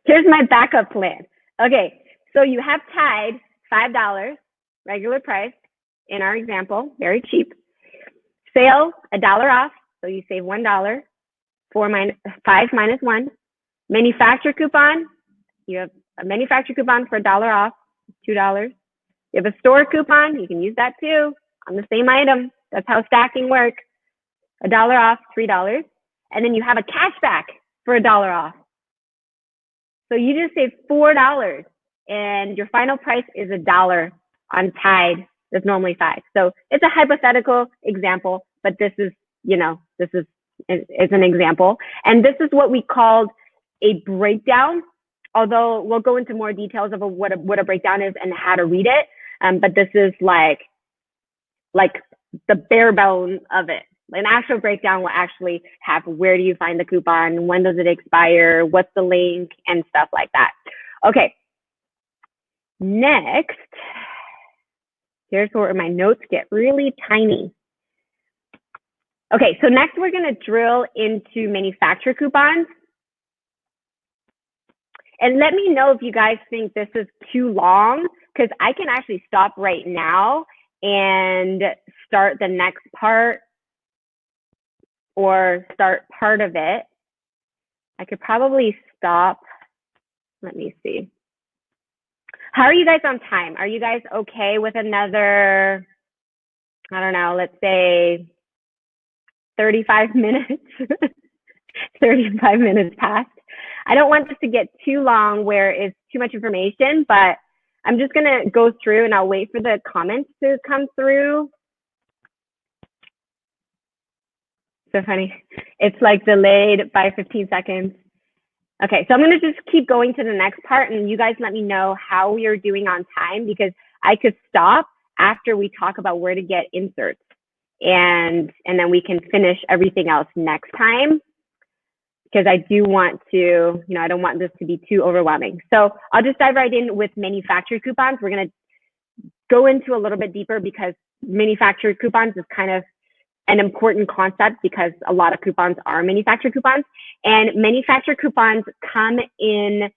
Here's my backup plan. Okay, so you have Tide, $5, regular price, in our example, very cheap. Sale, $1 off, so you save $1. 5 minus 1. Manufacturer coupon, you have a manufacturer coupon for $1 off, $2. You have a store coupon, you can use that too on the same item. That's how stacking works. $1 off, $3. And then you have a cashback for $1 off. So you just saved $4 and your final price is $1 on Tide. That's normally 5. So it's a hypothetical example, but this is, this is an example. And this is what we called a breakdown, although we'll go into more details of what a breakdown is and how to read it. But this is like the bare bone of it. An actual breakdown will actually have where do you find the coupon, when does it expire, what's the link, and stuff like that. Okay. Next, here's where my notes get really tiny. Okay, so next we're going to drill into manufacturer coupons. And let me know if you guys think this is too long, because I can actually stop right now and start the next part or start part of it. I could probably stop. Let me see. How are you guys on time? Are you guys okay with another, I don't know, let's say 35 minutes? 35 minutes past. I don't want this to get too long where it's too much information, but I'm just going to go through and I'll wait for the comments to come through. So funny. It's like delayed by 15 seconds. Okay, so I'm going to just keep going to the next part and you guys let me know how we are doing on time, because I could stop after we talk about where to get inserts and then we can finish everything else next time, because I do want to, I don't want this to be too overwhelming. So I'll just dive right in with manufacturer coupons. We're going to go into a little bit deeper because manufacturer coupons is kind of an important concept because a lot of coupons are manufacturer coupons, and manufacturer coupons come in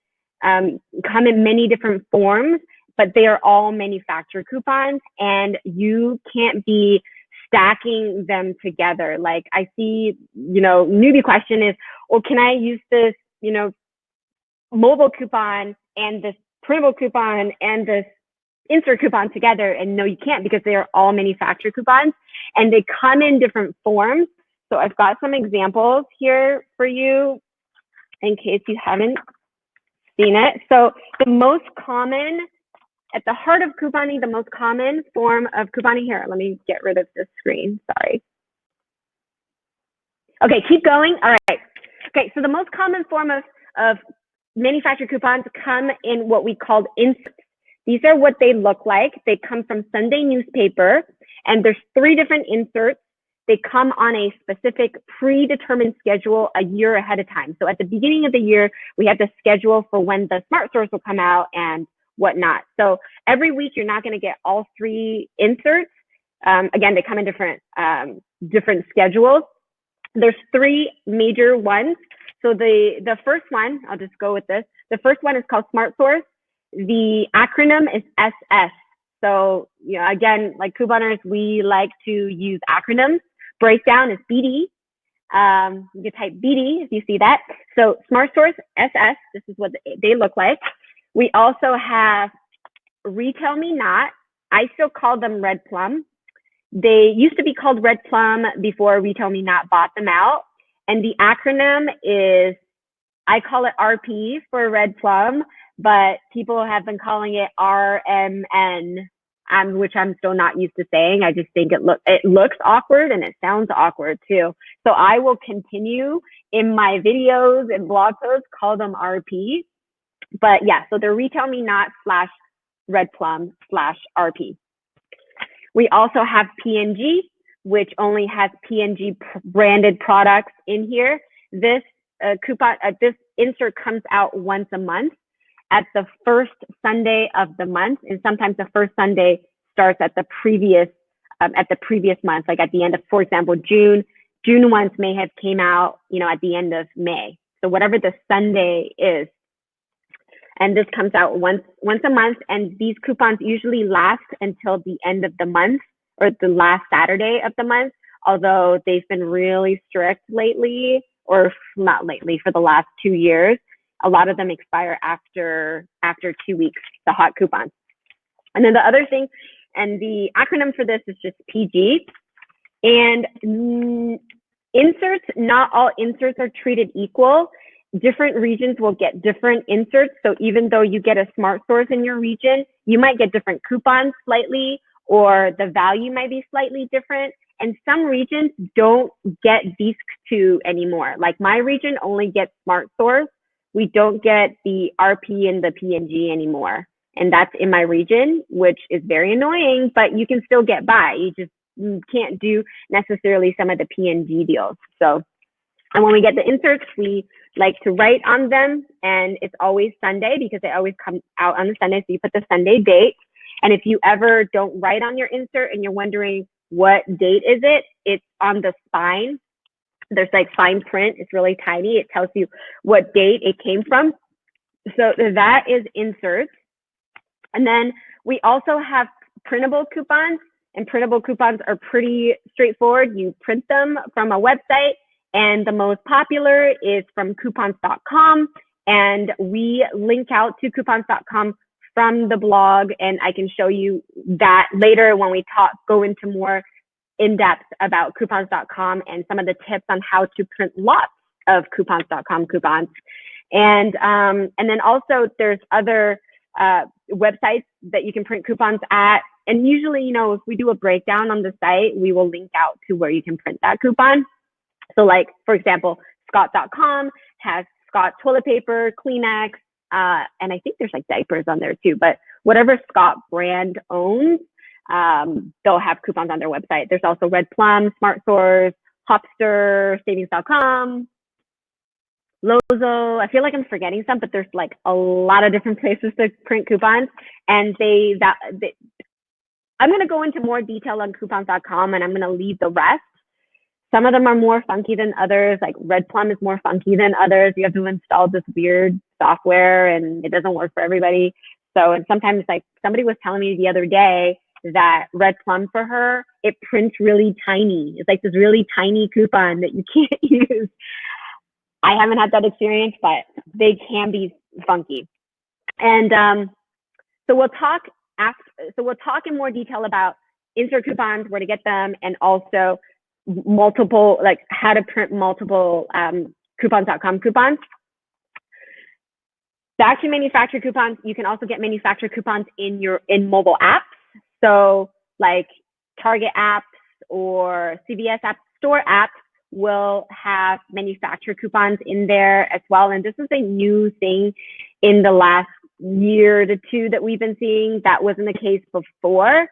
many different forms, but they are all manufacturer coupons and you can't be stacking them together. Like I see, newbie question is, well, can I use this, mobile coupon and this printable coupon and this insert coupon together? And no, you can't, because they are all manufacturer coupons and they come in different forms. So I've got some examples here for you in case you haven't seen it. So the most common, at the heart of couponing, the most common form of couponing here, let me get rid of this screen, sorry. Okay, keep going. All right. Okay, so the most common form of manufacturer coupons come in what we call inserts. These are what they look like. They come from Sunday newspaper, and there's 3 different inserts. They come on a specific predetermined schedule a year ahead of time. So at the beginning of the year, we have the schedule for when the Smart Source will come out and whatnot. So every week, you're not going to get all 3 inserts. Again, they come in different schedules. There's 3 major ones. So the first one, I'll just go with this. The first one is called Smart Source. The acronym is SS. So, again, like couponers, we like to use acronyms. Breakdown is BD. You can type BD if you see that. So Smart Source, SS, this is what they look like. We also have Retail Me Not. I still call them Red Plum. They used to be called Red Plum before Retail Me Not bought them out. And the acronym is, I call it RP for Red Plum, but people have been calling it RMN. which I'm still not used to saying. I just think it looks awkward and it sounds awkward too. So I will continue in my videos and blog posts, call them RP. But yeah, so they're retail me not / red plum / RP. We also have PNG, which only has PNG branded products in here. This this insert comes out once a month at the first Sunday of the month, and sometimes the first Sunday starts at the previous month, like at the end of, for example, June. June ones may have came out, at the end of May. So whatever the Sunday is, and this comes out once a month, and these coupons usually last until the end of the month or the last Saturday of the month, although they've been really strict lately, or not lately, for the last 2 years. A lot of them expire after 2 weeks, the hot coupons. And then the other thing, and the acronym for this is just PG. And inserts, not all inserts are treated equal. Different regions will get different inserts. So even though you get a Smart Stores in your region, you might get different coupons slightly, or the value might be slightly different. And some regions don't get these two anymore. Like my region only gets Smart Stores. We don't get the RP and the PNG anymore. And that's in my region, which is very annoying, but you can still get by. You just can't do necessarily some of the PNG deals. So, and when we get the inserts, we like to write on them, and it's always Sunday because they always come out on the Sunday. So you put the Sunday date. And if you ever don't write on your insert and you're wondering what date is it, it's on the spine. There's like fine print. It's really tiny. It tells you what date it came from. So that is inserts. And then we also have printable coupons, and printable coupons are pretty straightforward. You print them from a website, and the most popular is from coupons.com. And we link out to coupons.com from the blog, and I can show you that later when we go into more in depth about coupons.com and some of the tips on how to print lots of coupons.com coupons. And then also there's other websites that you can print coupons at. And usually, if we do a breakdown on the site, we will link out to where you can print that coupon. So like, for example, Scott.com has Scott toilet paper, Kleenex, and I think there's like diapers on there too, but whatever Scott brand owns, they'll have coupons on their website. There's also Red Plum, Smart Stores, Hopster, Savings.com, Lozo. I feel like I'm forgetting some, but there's like a lot of different places to print coupons, and I'm going to go into more detail on coupons.com, and I'm going to leave the rest. Some of them are more funky than others. Like Red Plum is more funky than others. You have to install this weird software, and it doesn't work for everybody. So, and sometimes, like somebody was telling me the other day that Red Plum for her, it prints really tiny. It's like this really tiny coupon that you can't use. I haven't had that experience, but they can be funky. And so we'll talk in more detail about insert coupons, where to get them, and also multiple, like how to print multiple coupons.com coupons. Back to manufacturer coupons, you can also get manufacturer coupons in mobile apps. So like Target apps or CVS app store apps will have manufacturer coupons in there as well. And this is a new thing in the last year to two that we've been seeing. That wasn't the case before.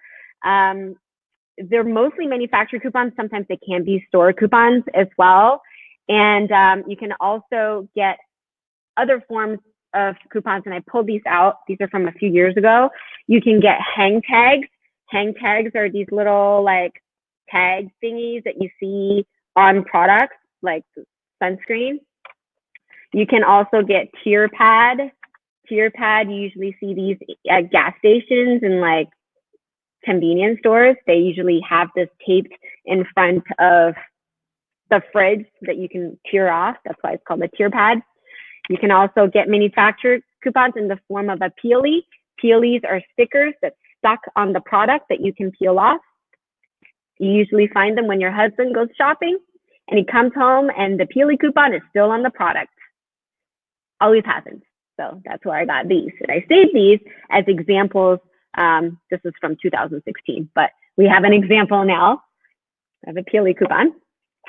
They're mostly manufacturer coupons. Sometimes they can be store coupons as well. And you can also get other forms of coupons, and I pulled these out. These are from a few years ago. You can get hang tags. Hang tags are these little like tag thingies that you see on products like sunscreen. You can also get tier pad. Tier pad, you usually see these at gas stations and like convenience stores. They usually have this taped in front of the fridge that you can tear off. That's why it's called a tier pad. You can also get manufacturer coupons in the form of a peelie. Peelies are stickers that stuck on the product that you can peel off. You usually find them when your husband goes shopping and he comes home and the peelie coupon is still on the product. Always happens. So that's where I got these. And I saved these as examples This is from 2016, but we have an example now of a Peely coupon.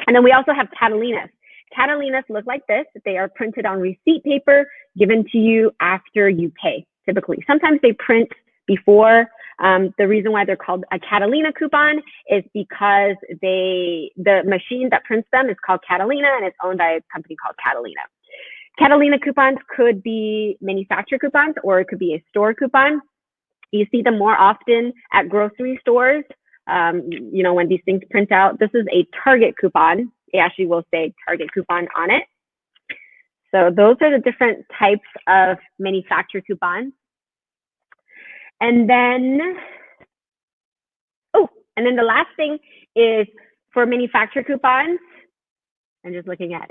And then we also have Catalinas. Catalinas look like this. They are printed on receipt paper given to you after you pay, typically. Sometimes they print before. The reason why they're called a Catalina coupon is because the machine that prints them is called Catalina, and it's owned by a company called Catalina. Catalina coupons could be manufacturer coupons, or it could be a store coupon. You see them more often at grocery stores, when these things print out. This is a Target coupon. It actually will say Target coupon on it. So those are the different types of manufacturer coupons. And then the last thing is for manufacturer coupons. I'm just looking at.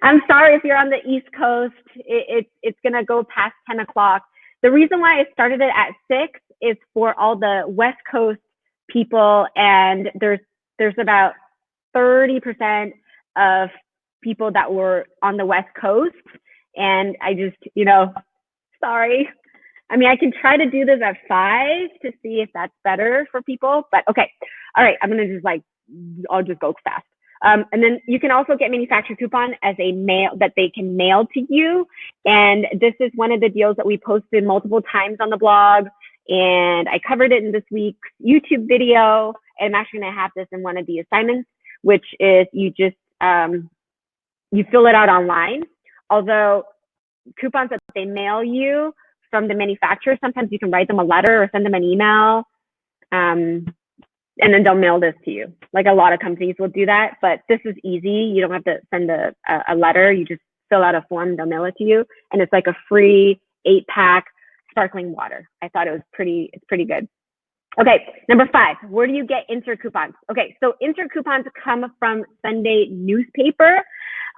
I'm sorry if you're on the East Coast. It's gonna go past 10 o'clock. The reason why I started it at 6 is for all the West Coast people, and there's about 30% of people that were on the West Coast, and I just, sorry. I mean, I can try to do this at 5 to see if that's better for people, but okay. All right, I'm gonna I'll just go fast. And then you can also get manufacturer coupon as a mail that they can mail to you. And this is one of the deals that we posted multiple times on the blog. And I covered it in this week's YouTube video. And I'm actually going to have this in one of the assignments, which is you just, you fill it out online. Although coupons that they mail you from the manufacturer, sometimes you can write them a letter or send them an email. And then they'll mail this to you. Like a lot of companies will do that, but this is easy. You don't have to send a letter. You just fill out a form, they'll mail it to you. And it's like a free 8-pack sparkling water. I thought it's pretty good. Okay, number 5, where do you get insert coupons? Okay, so insert coupons come from Sunday newspaper.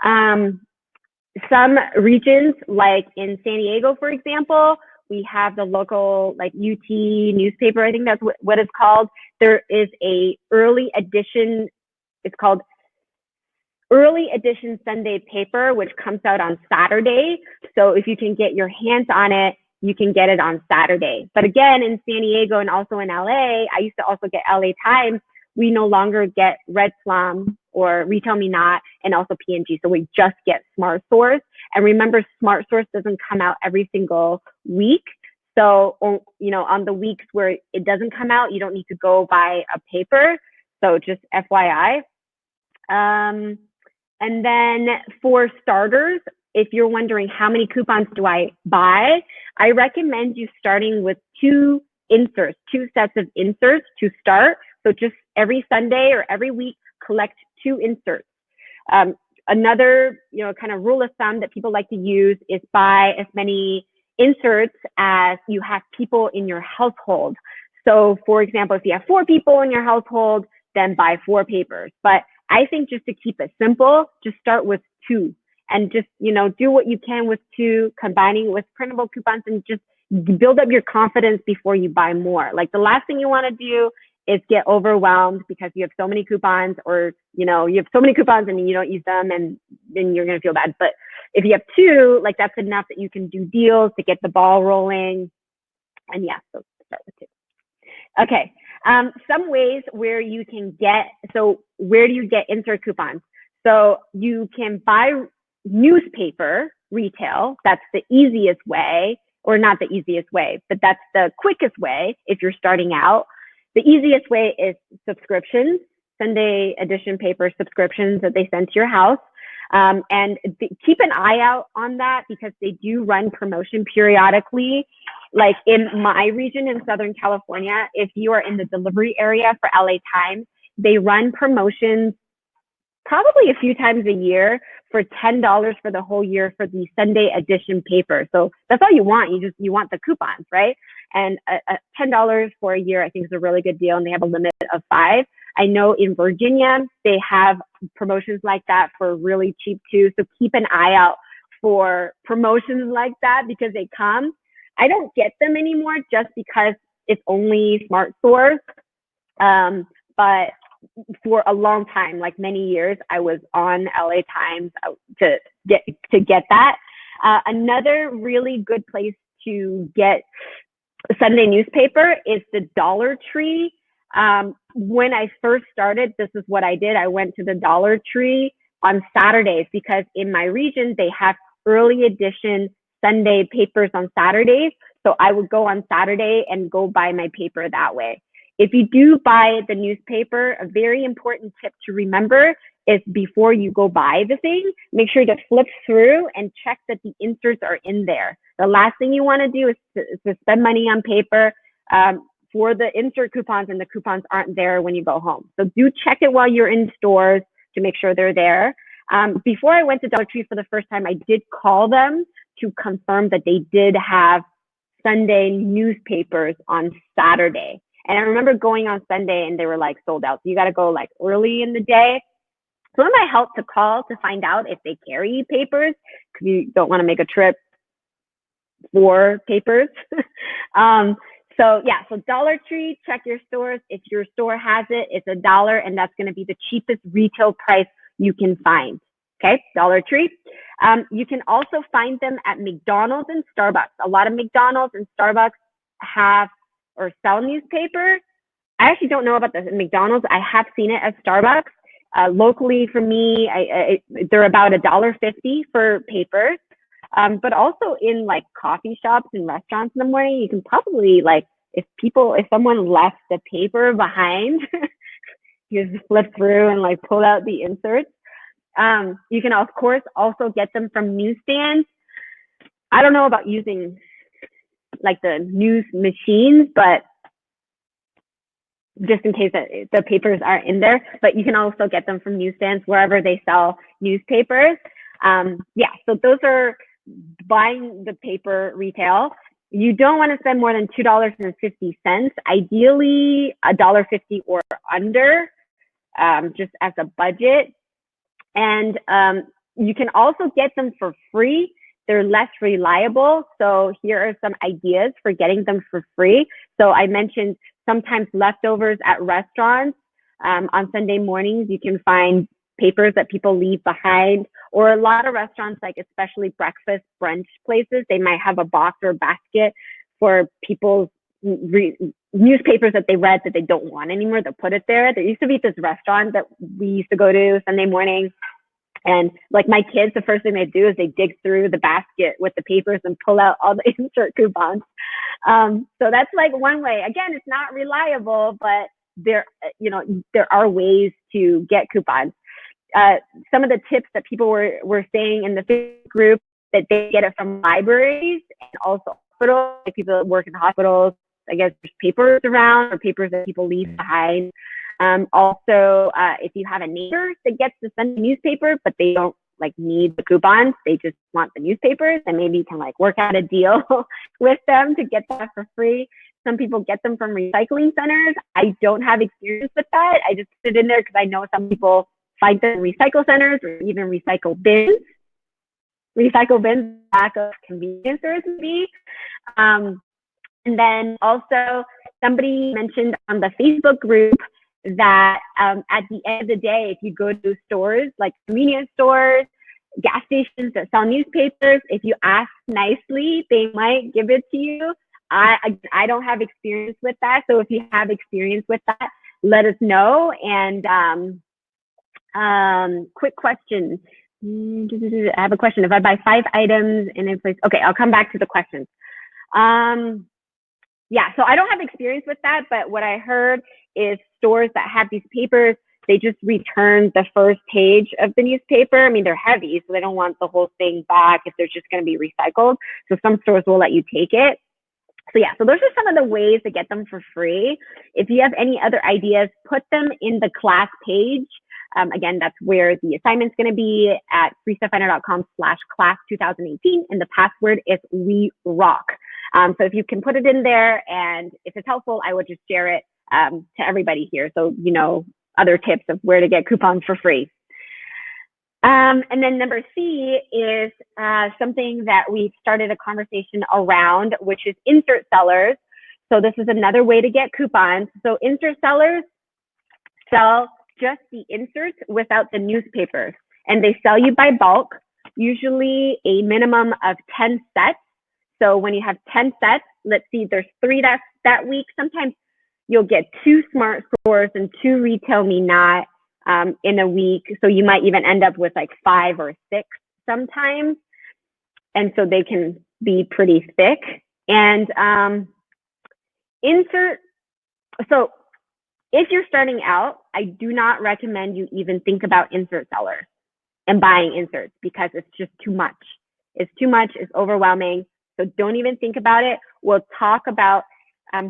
Some regions, like in San Diego, for example, we have the local UT newspaper. I think that's what it's called. There is a early edition. It's called Early Edition Sunday paper, which comes out on Saturday. So if you can get your hands on it, you can get it on Saturday. But again, in San Diego and also in LA, I used to also get LA Times. We no longer get Red Plum or Retail Me Not, and also P&G. So we just get Smart Source. And remember, Smart Source doesn't come out every single week. So, on the weeks where it doesn't come out, you don't need to go buy a paper. So just FYI. And then for starters, if you're wondering how many coupons do I buy, I recommend you starting with 2 sets of inserts to start. So just every Sunday or every week, collect 2 inserts. Another, kind of rule of thumb that people like to use is buy as many inserts as you have people in your household. So for example, if you have 4 people in your household, then buy 4 papers. But I think just to keep it simple, just start with 2 and just, do what you can with 2, combining with printable coupons, and just build up your confidence before you buy more. Like the last thing you want to do is get overwhelmed because you have so many coupons, or, you have so many coupons and you don't use them, and then you're going to feel bad. But if you have 2, that's enough that you can do deals to get the ball rolling. And yeah, so start with 2. Okay. Some ways where you can where do you get insert coupons? So you can buy newspaper retail. That's the easiest way, or not the easiest way, but that's the quickest way if you're starting out. The easiest way is subscriptions, Sunday edition paper subscriptions that they send to your house. And keep an eye out on that, because they do run promotion periodically. Like in my region in Southern California, if you are in the delivery area for LA Times, they run promotions probably a few times a year for $10 for the whole year for the Sunday edition paper. So that's all you want. You want the coupons, right? And $10 for a year, I think, is a really good deal. And they have a limit of 5. I know in Virginia, they have promotions like that for really cheap too. So keep an eye out for promotions like that, because they come. I don't get them anymore just because it's only Smart Source. But for a long time, like many years, I was on LA Times to get that. Another really good place to get Sunday newspaper is the Dollar Tree. When I first started, this is what I did. I went to the Dollar Tree on Saturdays because in my region, they have early edition Sunday papers on Saturdays. So I would go on Saturday and go buy my paper that way. If you do buy the newspaper, a very important tip to remember is before you go buy the thing, make sure to flip through and check that the inserts are in there. The last thing you want to do is to spend money on paper for the insert coupons, and the coupons aren't there when you go home. So do check it while you're in stores to make sure they're there. Before I went to Dollar Tree for the first time, I did call them to confirm that they did have Sunday newspapers on Saturday. And I remember going on Sunday and they were like sold out. So you got to go like early in the day. So it might help to call to find out if they carry papers because you don't want to make a trip for papers. So Dollar Tree, check your stores. If your store has it, it's $1 and that's going to be the cheapest retail price you can find. Okay, Dollar Tree. You can also find them at McDonald's and Starbucks. A lot of McDonald's and Starbucks have or sell newspapers. I actually don't know about this at McDonald's. I have seen it at Starbucks. Locally for me, they're about $1.50 for papers. But also in like coffee shops and restaurants in the morning, you can probably like, if someone left the paper behind, you just flip through and like pull out the inserts. You can of course also get them from newsstands. I don't know about using like the news machines, but just in case the papers aren't in there, but you can also get them from newsstands wherever they sell newspapers. So those are buying the paper retail. You don't want to spend more than $2.50, ideally $1.50 or under, just as a budget. And you can also get them for free. They're less reliable. So here are some ideas for getting them for free. So I mentioned sometimes leftovers at restaurants. On Sunday mornings, you can find papers that people leave behind, or a lot of restaurants, like especially breakfast brunch places, they might have a box or a basket for people's newspapers that they read that they don't want anymore. They'll put it there. There used to be this restaurant that we used to go to Sunday morning. And like my kids, the first thing they do is they dig through the basket with the papers and pull out all the insert coupons. So that's like one way. Again, it's not reliable, but there are ways to get coupons. Some of the tips that people were saying in the Facebook group that they get it from libraries and also hospitals, like people that work in hospitals. I guess there's papers around or papers that people leave behind. Also, if you have a neighbor that gets to send a newspaper, but they don't like need the coupons, they just want the newspapers, and maybe you can like work out a deal with them to get that for free. Some people get them from recycling centers. I don't have experience with that. I just put it in there because I know some people find them in recycle centers or even recycle bins. Recycle bins, lack of convenience stores would be. And then also somebody mentioned on the Facebook group that at the end of the day, if you go to stores like convenience stores, gas stations that sell newspapers, if you ask nicely, they might give it to you. I don't have experience with that. So if you have experience with that, let us know. And quick question. I have a question. If I buy 5 items in a place, okay, I'll come back to the questions. So I don't have experience with that, but what I heard is stores that have these papers, they just return the first page of the newspaper. I mean, they're heavy, so they don't want the whole thing back if they're just going to be recycled. So some stores will let you take it. So those are some of the ways to get them for free. If you have any other ideas, put them in the class page. Again, that's where the assignment's going to be at freestufffinder.com/class2018, and the password is werock. So if you can put it in there, and if it's helpful, I would just share it to everybody here. So, other tips of where to get coupons for free. And then number C is something that we started a conversation around, which is insert sellers. So this is another way to get coupons. So insert sellers sell just the inserts without the newspapers, and they sell you by bulk, usually a minimum of 10 sets. So when you have 10 sets, let's see, there's 3 that week. Sometimes you'll get 2 smart stores and 2 retail me not in a week. So you might even end up with like 5 or 6 sometimes. And so they can be pretty thick. And so if you're starting out, I do not recommend you even think about insert sellers and buying inserts because it's just too much. It's too much, it's overwhelming. So don't even think about it. We'll talk about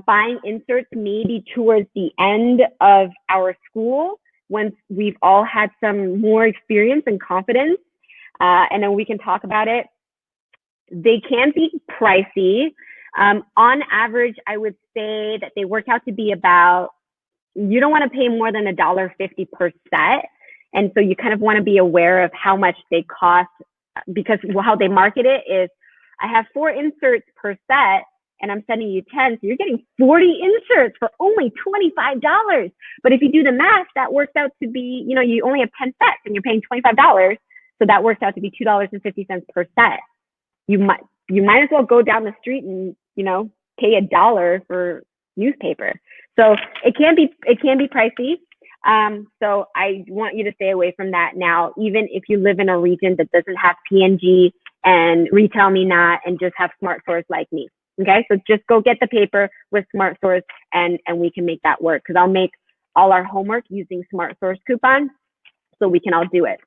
buying inserts maybe towards the end of our school once we've all had some more experience and confidence, and then we can talk about it. They can be pricey. On average, I would say that they work out to be about, you don't want to pay more than $1.50 per set. And so you kind of want to be aware of how much they cost, because how they market it is, I have 4 inserts per set and I'm sending you 10. So you're getting 40 inserts for only $25. But if you do the math, that works out to be, you only have 10 sets and you're paying $25. So that works out to be $2.50 per set. You might as well go down the street and, pay $1 for newspaper. So it can be pricey. So I want you to stay away from that now, even if you live in a region that doesn't have P&G and Retail Me Not and just have smart stores like me. Okay, so just go get the paper with smart stores and we can make that work, because I'll make all our homework using smart stores coupons so we can all do it.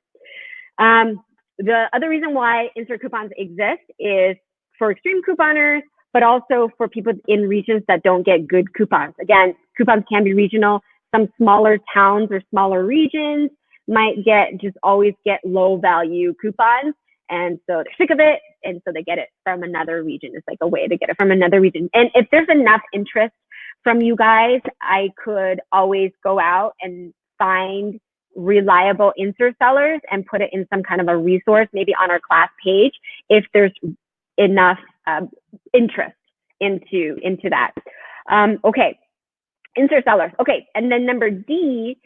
The other reason why insert coupons exist is for extreme couponers, but also for people in regions that don't get good coupons. Again, coupons can be regional. Some smaller towns or smaller regions might always get low value coupons. And so they're sick of it. And so they get it from another region. It's like a way to get it from another region. And if there's enough interest from you guys, I could always go out and find reliable insert sellers and put it in some kind of a resource, maybe on our class page, if there's enough interest into that. Okay, insert sellers. Okay, and then number D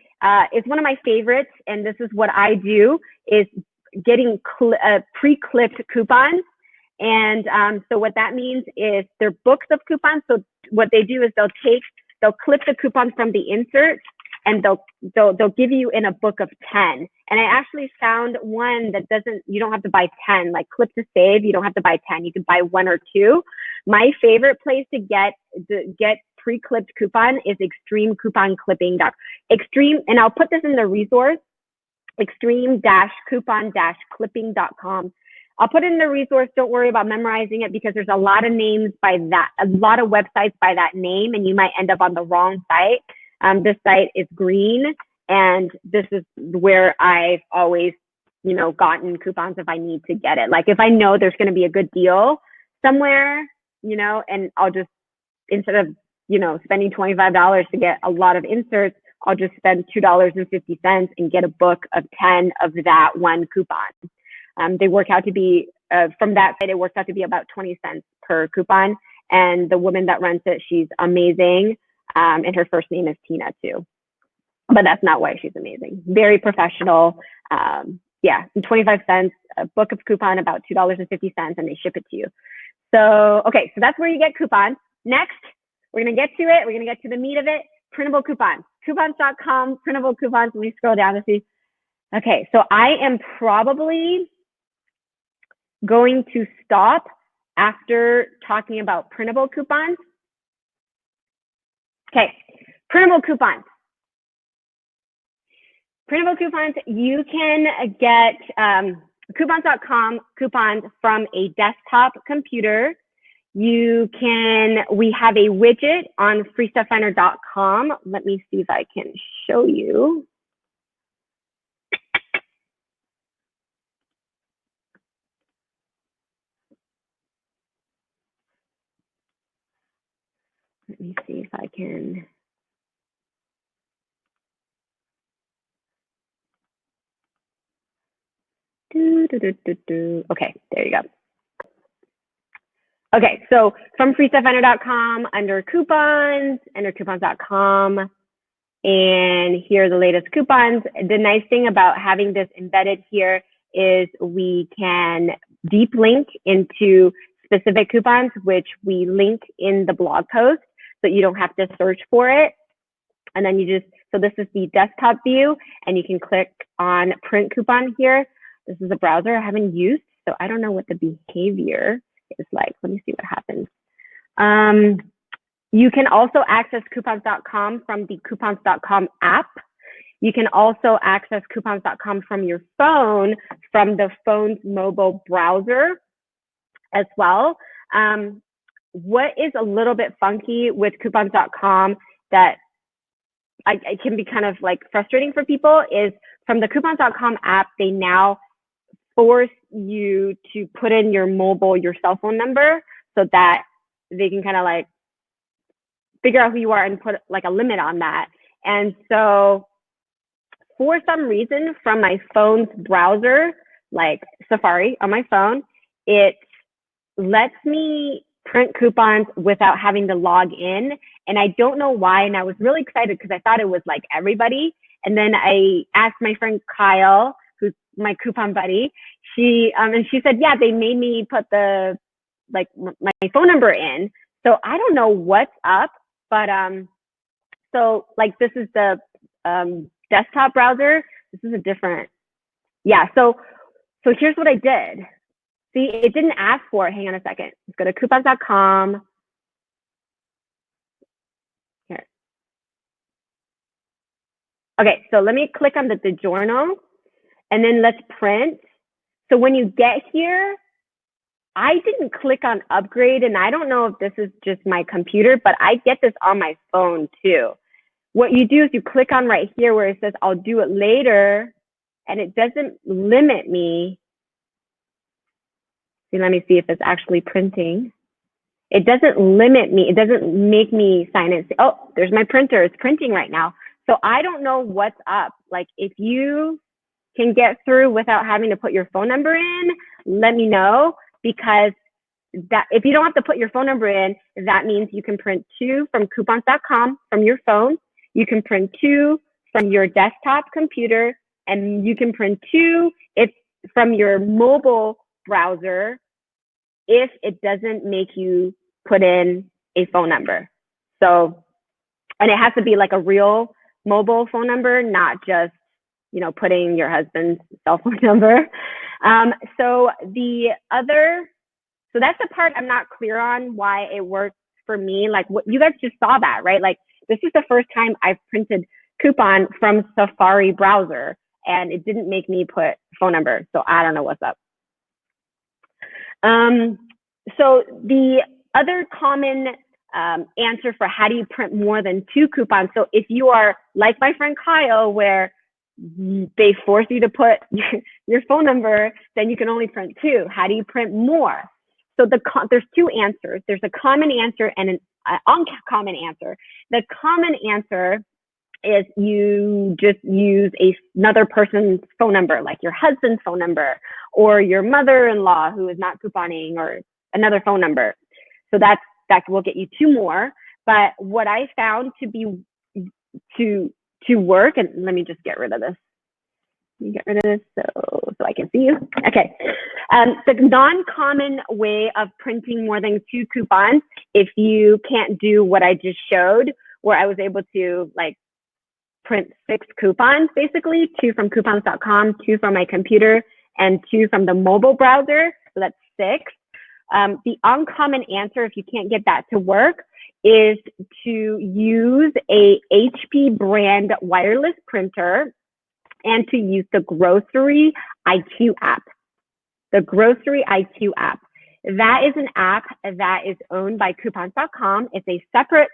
is one of my favorites, and this is what I do, is getting pre-clipped coupons. And so what that means is they're books of coupons. So what they do is they'll clip the coupons from the insert, and they'll give you in a book of 10. And I actually found one that you don't have to buy 10, like Clip to Save. You don't have to buy 10. You can buy 1 or 2. My favorite place to get pre-clipped coupon is Extreme Coupon Clipping. Extreme, and I'll put this in the resource, extreme-coupon-clipping.com. I'll put it in the resource. Don't worry about memorizing it, because there's a lot of names by that, a lot of websites by that name, and you might end up on the wrong site. This site is green, and this is where I've always, gotten coupons if I need to get it. Like if I know there's going to be a good deal somewhere, and I'll just, instead of, spending $25 to get a lot of inserts, I'll just spend $2.50 and get a book of 10 of that one coupon. They work out to be, from that site, it works out to be about 20 cents per coupon. And the woman that runs it, she's amazing. And her first name is Tina too. But that's not why she's amazing. Very professional. Yeah, 25 cents, a book of coupon, about $2.50, and they ship it to you. So, okay, so that's where you get coupons. Next, we're going to get to it. We're going to get to the meat of it. Printable coupons. Coupons.com, printable coupons. Let me scroll down to see. Okay, so I am probably going to stop after talking about printable coupons. Okay, printable coupons. Printable coupons, you can get coupons.com coupons from a desktop computer. We have a widget on freestufffinder.com. Let me see if I can show you. Let me see if I can. Okay, there you go. Okay, so from freestufffinder.com, under coupons, enter coupons.com, and here are the latest coupons. The nice thing about having this embedded here is we can deep link into specific coupons, which we link in the blog post, so you don't have to search for it. And then you just, so this is the desktop view, and you can click on print coupon here. This is a browser I haven't used, so I don't know what the behavior is like. Let me see what happens. You can also access coupons.com from the coupons.com app. You can also access coupons.com from your phone, from the phone's mobile browser as well. What is a little bit funky with coupons.com that it can be kind of like frustrating for people is from the coupons.com app, they now force you to put in your cell phone number so that they can kind of like figure out who you are and put like a limit on that. And so for some reason from my phone's browser, like Safari on my phone, it lets me print coupons without having to log in. And I don't know why. And I was really excited because I thought it was like everybody. And then I asked my friend Kyle, who's my coupon buddy, and she said, yeah, they made me put my phone number in. So I don't know what's up, but so like this is the desktop browser. This is a different, yeah. So here's what I did. See, it didn't ask for it. Hang on a second. Let's go to coupons.com. Here. Okay, so let me click on the DiGiorno, and then let's print. So when you get here, I didn't click on upgrade, and I don't know if this is just my computer, but I get this on my phone too. What you do is you click on right here where it says, I'll do it later, and it doesn't limit me. See, let me see if it's actually printing. It doesn't limit me. It doesn't make me sign in. Oh, there's my printer. It's printing right now. So I don't know what's up. Like if you can get through without having to put your phone number in, let me know, because that if you don't have to put your phone number in, that means you can print 2 from coupons.com from your phone. You can print 2 from your desktop computer, and you can print 2 from your mobile browser if it doesn't make you put in a phone number. So, and it has to be like a real mobile phone number, not just, putting your husband's cell phone number. So that's the part I'm not clear on why it works for me. Like what you guys just saw that, right? Like this is the first time I've printed coupon from Safari browser, and it didn't make me put phone number. So I don't know what's up. So the other common answer for how do you print more than 2 coupons. So if you are like my friend Kyle, where they force you to put your phone number, then you can only print 2. How do you print more? So there's 2 answers. There's a common answer and an uncommon answer. The common answer is you just use another person's phone number, like your husband's phone number or your mother-in-law who is not couponing, or another phone number. So that will get you 2 more. But what I found to work, and let me just get rid of this. Let me get rid of this so I can see you. Okay. The non-common way of printing more than 2 coupons, if you can't do what I just showed, where I was able to like print 6 coupons, basically 2 from coupons.com, 2 from my computer, and 2 from the mobile browser. So that's 6. The uncommon answer, if you can't get that to work, is to use a HP brand wireless printer and to use the Grocery IQ app. The Grocery IQ app. That is an app that is owned by coupons.com. It's a separate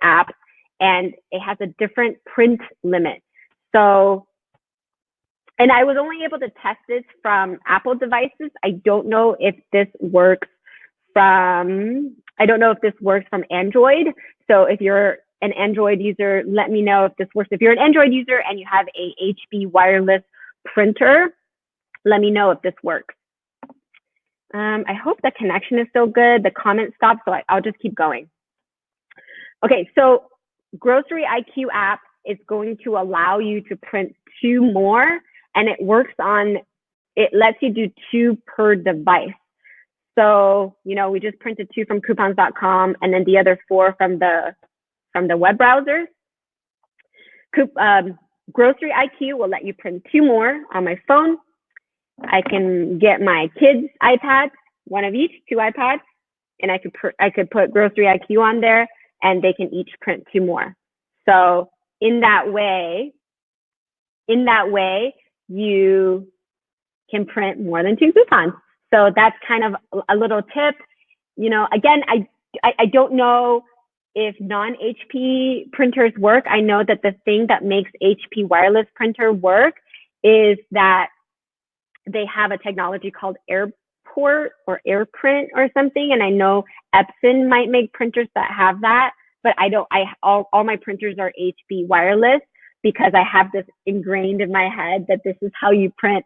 app, and it has a different print limit. So, and I was only able to test this from Apple devices. I don't know if this works from Android. So if you're an Android user, let me know if this works. If you're an Android user and you have a HP wireless printer, let me know if this works. I hope the connection is still good. The comment stopped, so I'll just keep going. Okay, so Grocery IQ app is going to allow you to print 2 more, and it lets you do 2 per device. So, we just printed 2 from coupons.com and then the other 4 from the web browsers. Grocery IQ will let you print 2 more on my phone. I can get my kids' iPads, 1 of each, 2 iPads, and I could put Grocery IQ on there, and they can each print 2 more. So in that way, you can print more than 2 coupons. So that's kind of a little tip. Again, I don't know if non-HP printers work. I know that the thing that makes HP wireless printer work is that they have a technology called Airport or AirPrint or something. And I know Epson might make printers that have that, but all my printers are HP wireless because I have this ingrained in my head that this is how you print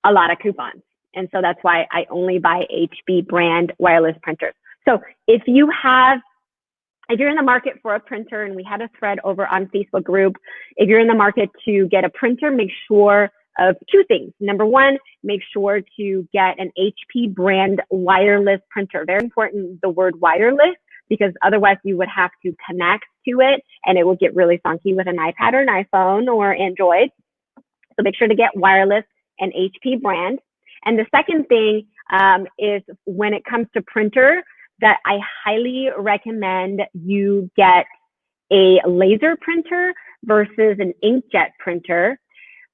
a lot of coupons. And so that's why I only buy HP brand wireless printers. So if you're in the market for a printer, and we had a thread over on Facebook group, if you're in the market to get a printer, make sure of 2 things. Number 1, make sure to get an HP brand wireless printer. Very important, the word wireless, because otherwise you would have to connect to it and it will get really funky with an iPad or an iPhone or Android. So make sure to get wireless and HP brand. And the second thing is when it comes to printer, that I highly recommend you get a laser printer versus an inkjet printer.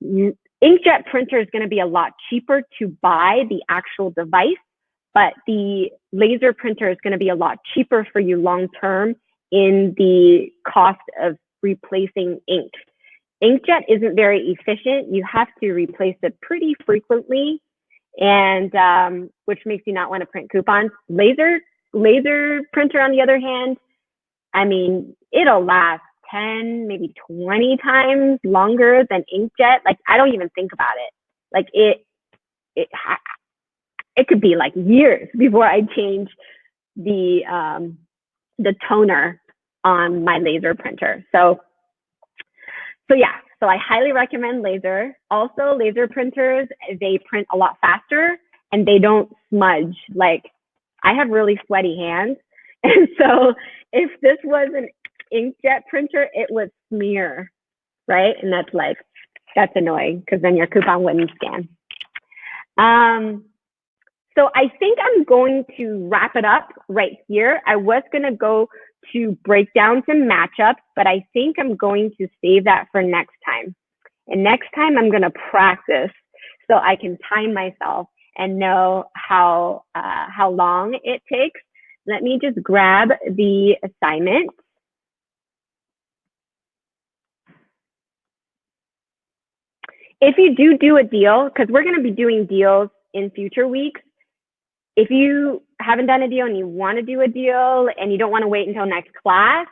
Inkjet printer is going to be a lot cheaper to buy the actual device, but the laser printer is going to be a lot cheaper for you long term in the cost of replacing ink. Inkjet isn't very efficient. You have to replace it pretty frequently, and which makes you not want to print coupons. Laser printer, on the other hand, I mean, it'll last 10, maybe 20 times longer than inkjet. Like, I don't even think about it. Like, it could be like years before I change the toner on my laser printer. So yeah, so I highly recommend laser. Also, laser printers, they print a lot faster and they don't smudge. Like, I have really sweaty hands. And so if this was an inkjet printer, it would smear, right? And that's annoying because then your coupon wouldn't scan. So I think I'm going to wrap it up right here. I was going to go to break down some matchups, but I think I'm going to save that for next time. And next time I'm going to practice so I can time myself and know how long it takes. Let me just grab the assignment. If you do a deal, because we're going to be doing deals in future weeks, if you haven't done a deal and you want to do a deal and you don't want to wait until next class,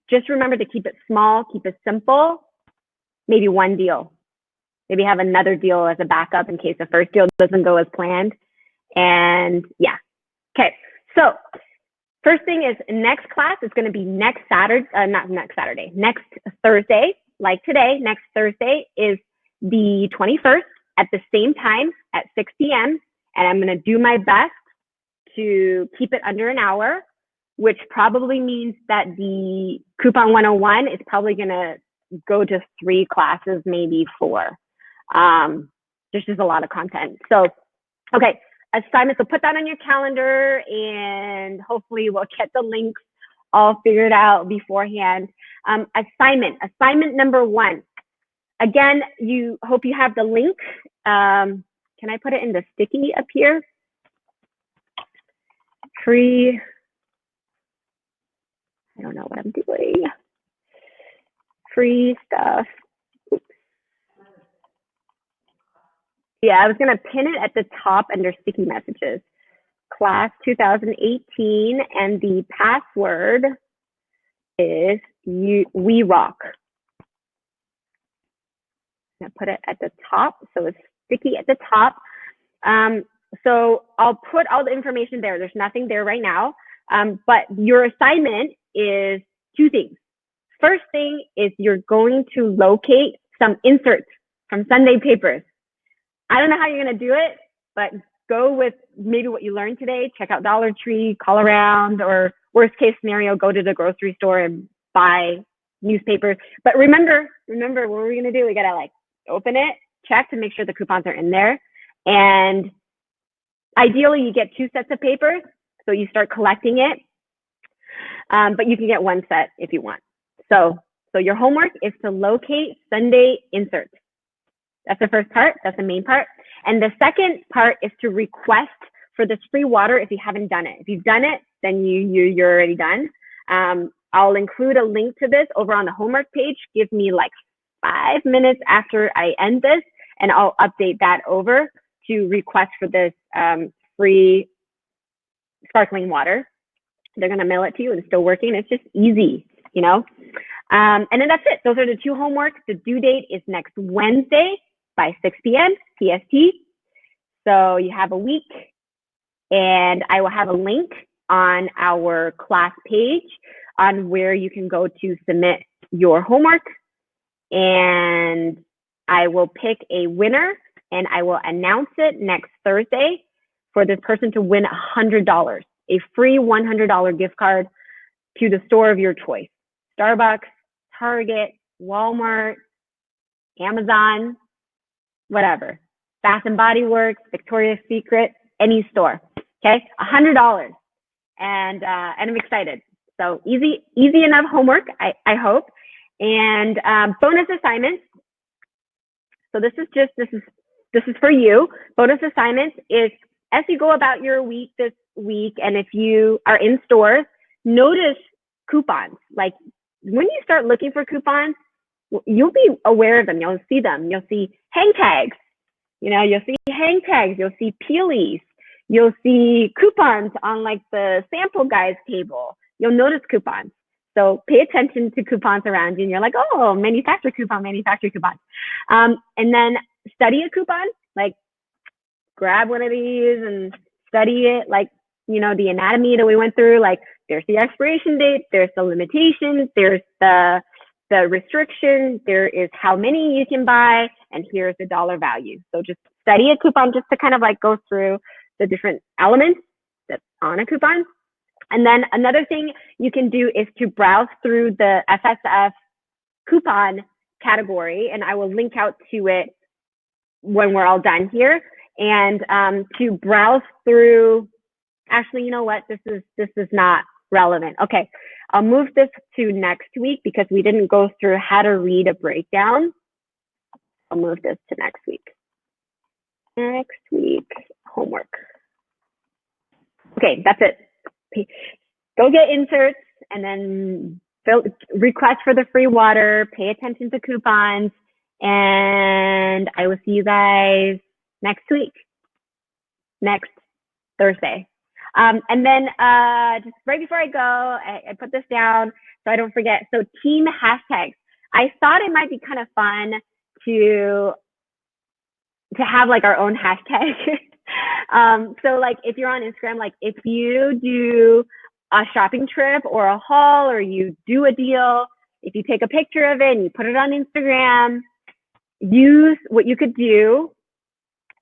just remember to keep it small, keep it simple, maybe 1 deal. Maybe have another deal as a backup in case the first deal doesn't go as planned. And yeah. Okay. So first thing is next class is going to be next Thursday, like today. Next Thursday is the 21st at the same time at 6 p.m. And I'm going to do my best to keep it under an hour, which probably means that the Coupon 101 is probably going to go to 3 classes, maybe 4. There's just a lot of content. So, okay, assignments. So put that on your calendar and hopefully we'll get the links all figured out beforehand. Assignment number 1. Again, hope you have the link. Can I put it in the sticky up here? Free. I don't know what I'm doing. Free stuff. Oops. Yeah, I was going to pin it at the top under sticky messages. Class 2018, and the password is werock. I'm going to put it at the top, so it's sticky at the top. So I'll put all the information there. There's nothing there right now, but your assignment is 2 things. First thing is you're going to locate some inserts from Sunday papers. I don't know how you're going to do it, but go with maybe what you learned today. Check out Dollar Tree, call around, or worst case scenario, go to the grocery store and buy newspapers. But remember what we're gonna do. We gotta like open it, check to make sure the coupons are in there, and ideally you get 2 sets of papers, so you start collecting it. But you can get 1 set if you want. So your homework is to locate Sunday inserts. That's the first part. That's the main part. And the second part is to request for this free water if you haven't done it. If you've done it, then you're already done. I'll include a link to this over on the homework page. Give me like 5 minutes after I end this, and I'll update that over to request for this free sparkling water. They're going to mail it to you, and it's still working. It's just easy, you know? And then that's it. Those are the 2 homeworks. The due date is next Wednesday by 6 p.m. PST. So you have a week, and I will have a link on our class page on where you can go to submit your homework. And I will pick a winner, and I will announce it next Thursday for this person to win $100, a free $100 gift card to the store of your choice. Starbucks, Target, Walmart, Amazon, whatever. Bath and Body Works, Victoria's Secret, any store. Okay, $100, and I'm excited. So easy enough homework, I hope. And bonus assignments. So this is for you. Bonus assignments is as you go about your week this week, and if you are in stores, notice coupons. Like when you start looking for coupons, you'll be aware of them. You'll see them. You'll see hang tags. You'll see hang tags. You'll see peelies. You'll see coupons on like the sample guys table. You'll notice coupons. So pay attention to coupons around you, and you're like, oh, manufacturer coupon. And then study a coupon. Like grab one of these and study it. Like, the anatomy that we went through. Like there's the expiration date, there's the limitations, there's the restriction, there is how many you can buy, and here's the dollar value. So just study a coupon just to kind of like go through the different elements that's on a coupon. And then another thing you can do is to browse through the FSF coupon category, and I will link out to it when we're all done here. And to browse through, actually, you know what? This is not relevant. Okay, I'll move this to next week because we didn't go through how to read a breakdown. I'll move this to next week. Next week, homework. Okay, that's it. Go get inserts, and then request for the free water, pay attention to coupons, and I will see you guys next week, next Thursday. And then just right before I go, I put this down so I don't forget. So team hashtags. I thought it might be kind of fun to have like our own hashtag. So like if you're on Instagram, like if you do a shopping trip or a haul, or you do a deal, if you take a picture of it and you put it on Instagram, use what you could do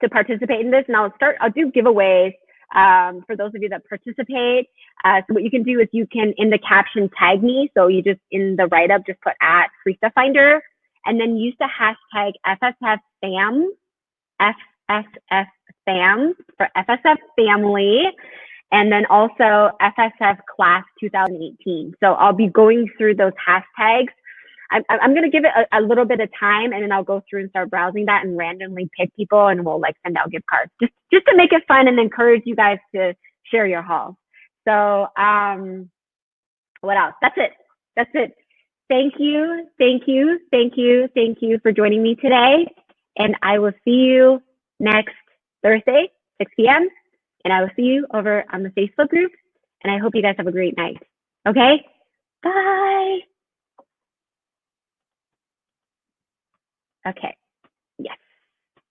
to participate in this. And I'll do giveaways for those of you that participate. So what you can do is you can, in the caption, tag me. So you just, in the write-up, just put @FreeStuffFinder, and then use the hashtag FSFFam, FSFFam for FSF Family, and then also FSF Class 2018. So I'll be going through those hashtags. I'm going to give it a little bit of time, and then I'll go through and start browsing that and randomly pick people, and we'll like send out gift cards just to make it fun and encourage you guys to share your hauls. So what else? That's it. Thank you for joining me today, and I will see you next Thursday, 6 p.m. And I will see you over on the Facebook group, and I hope you guys have a great night. Okay? Bye. Okay.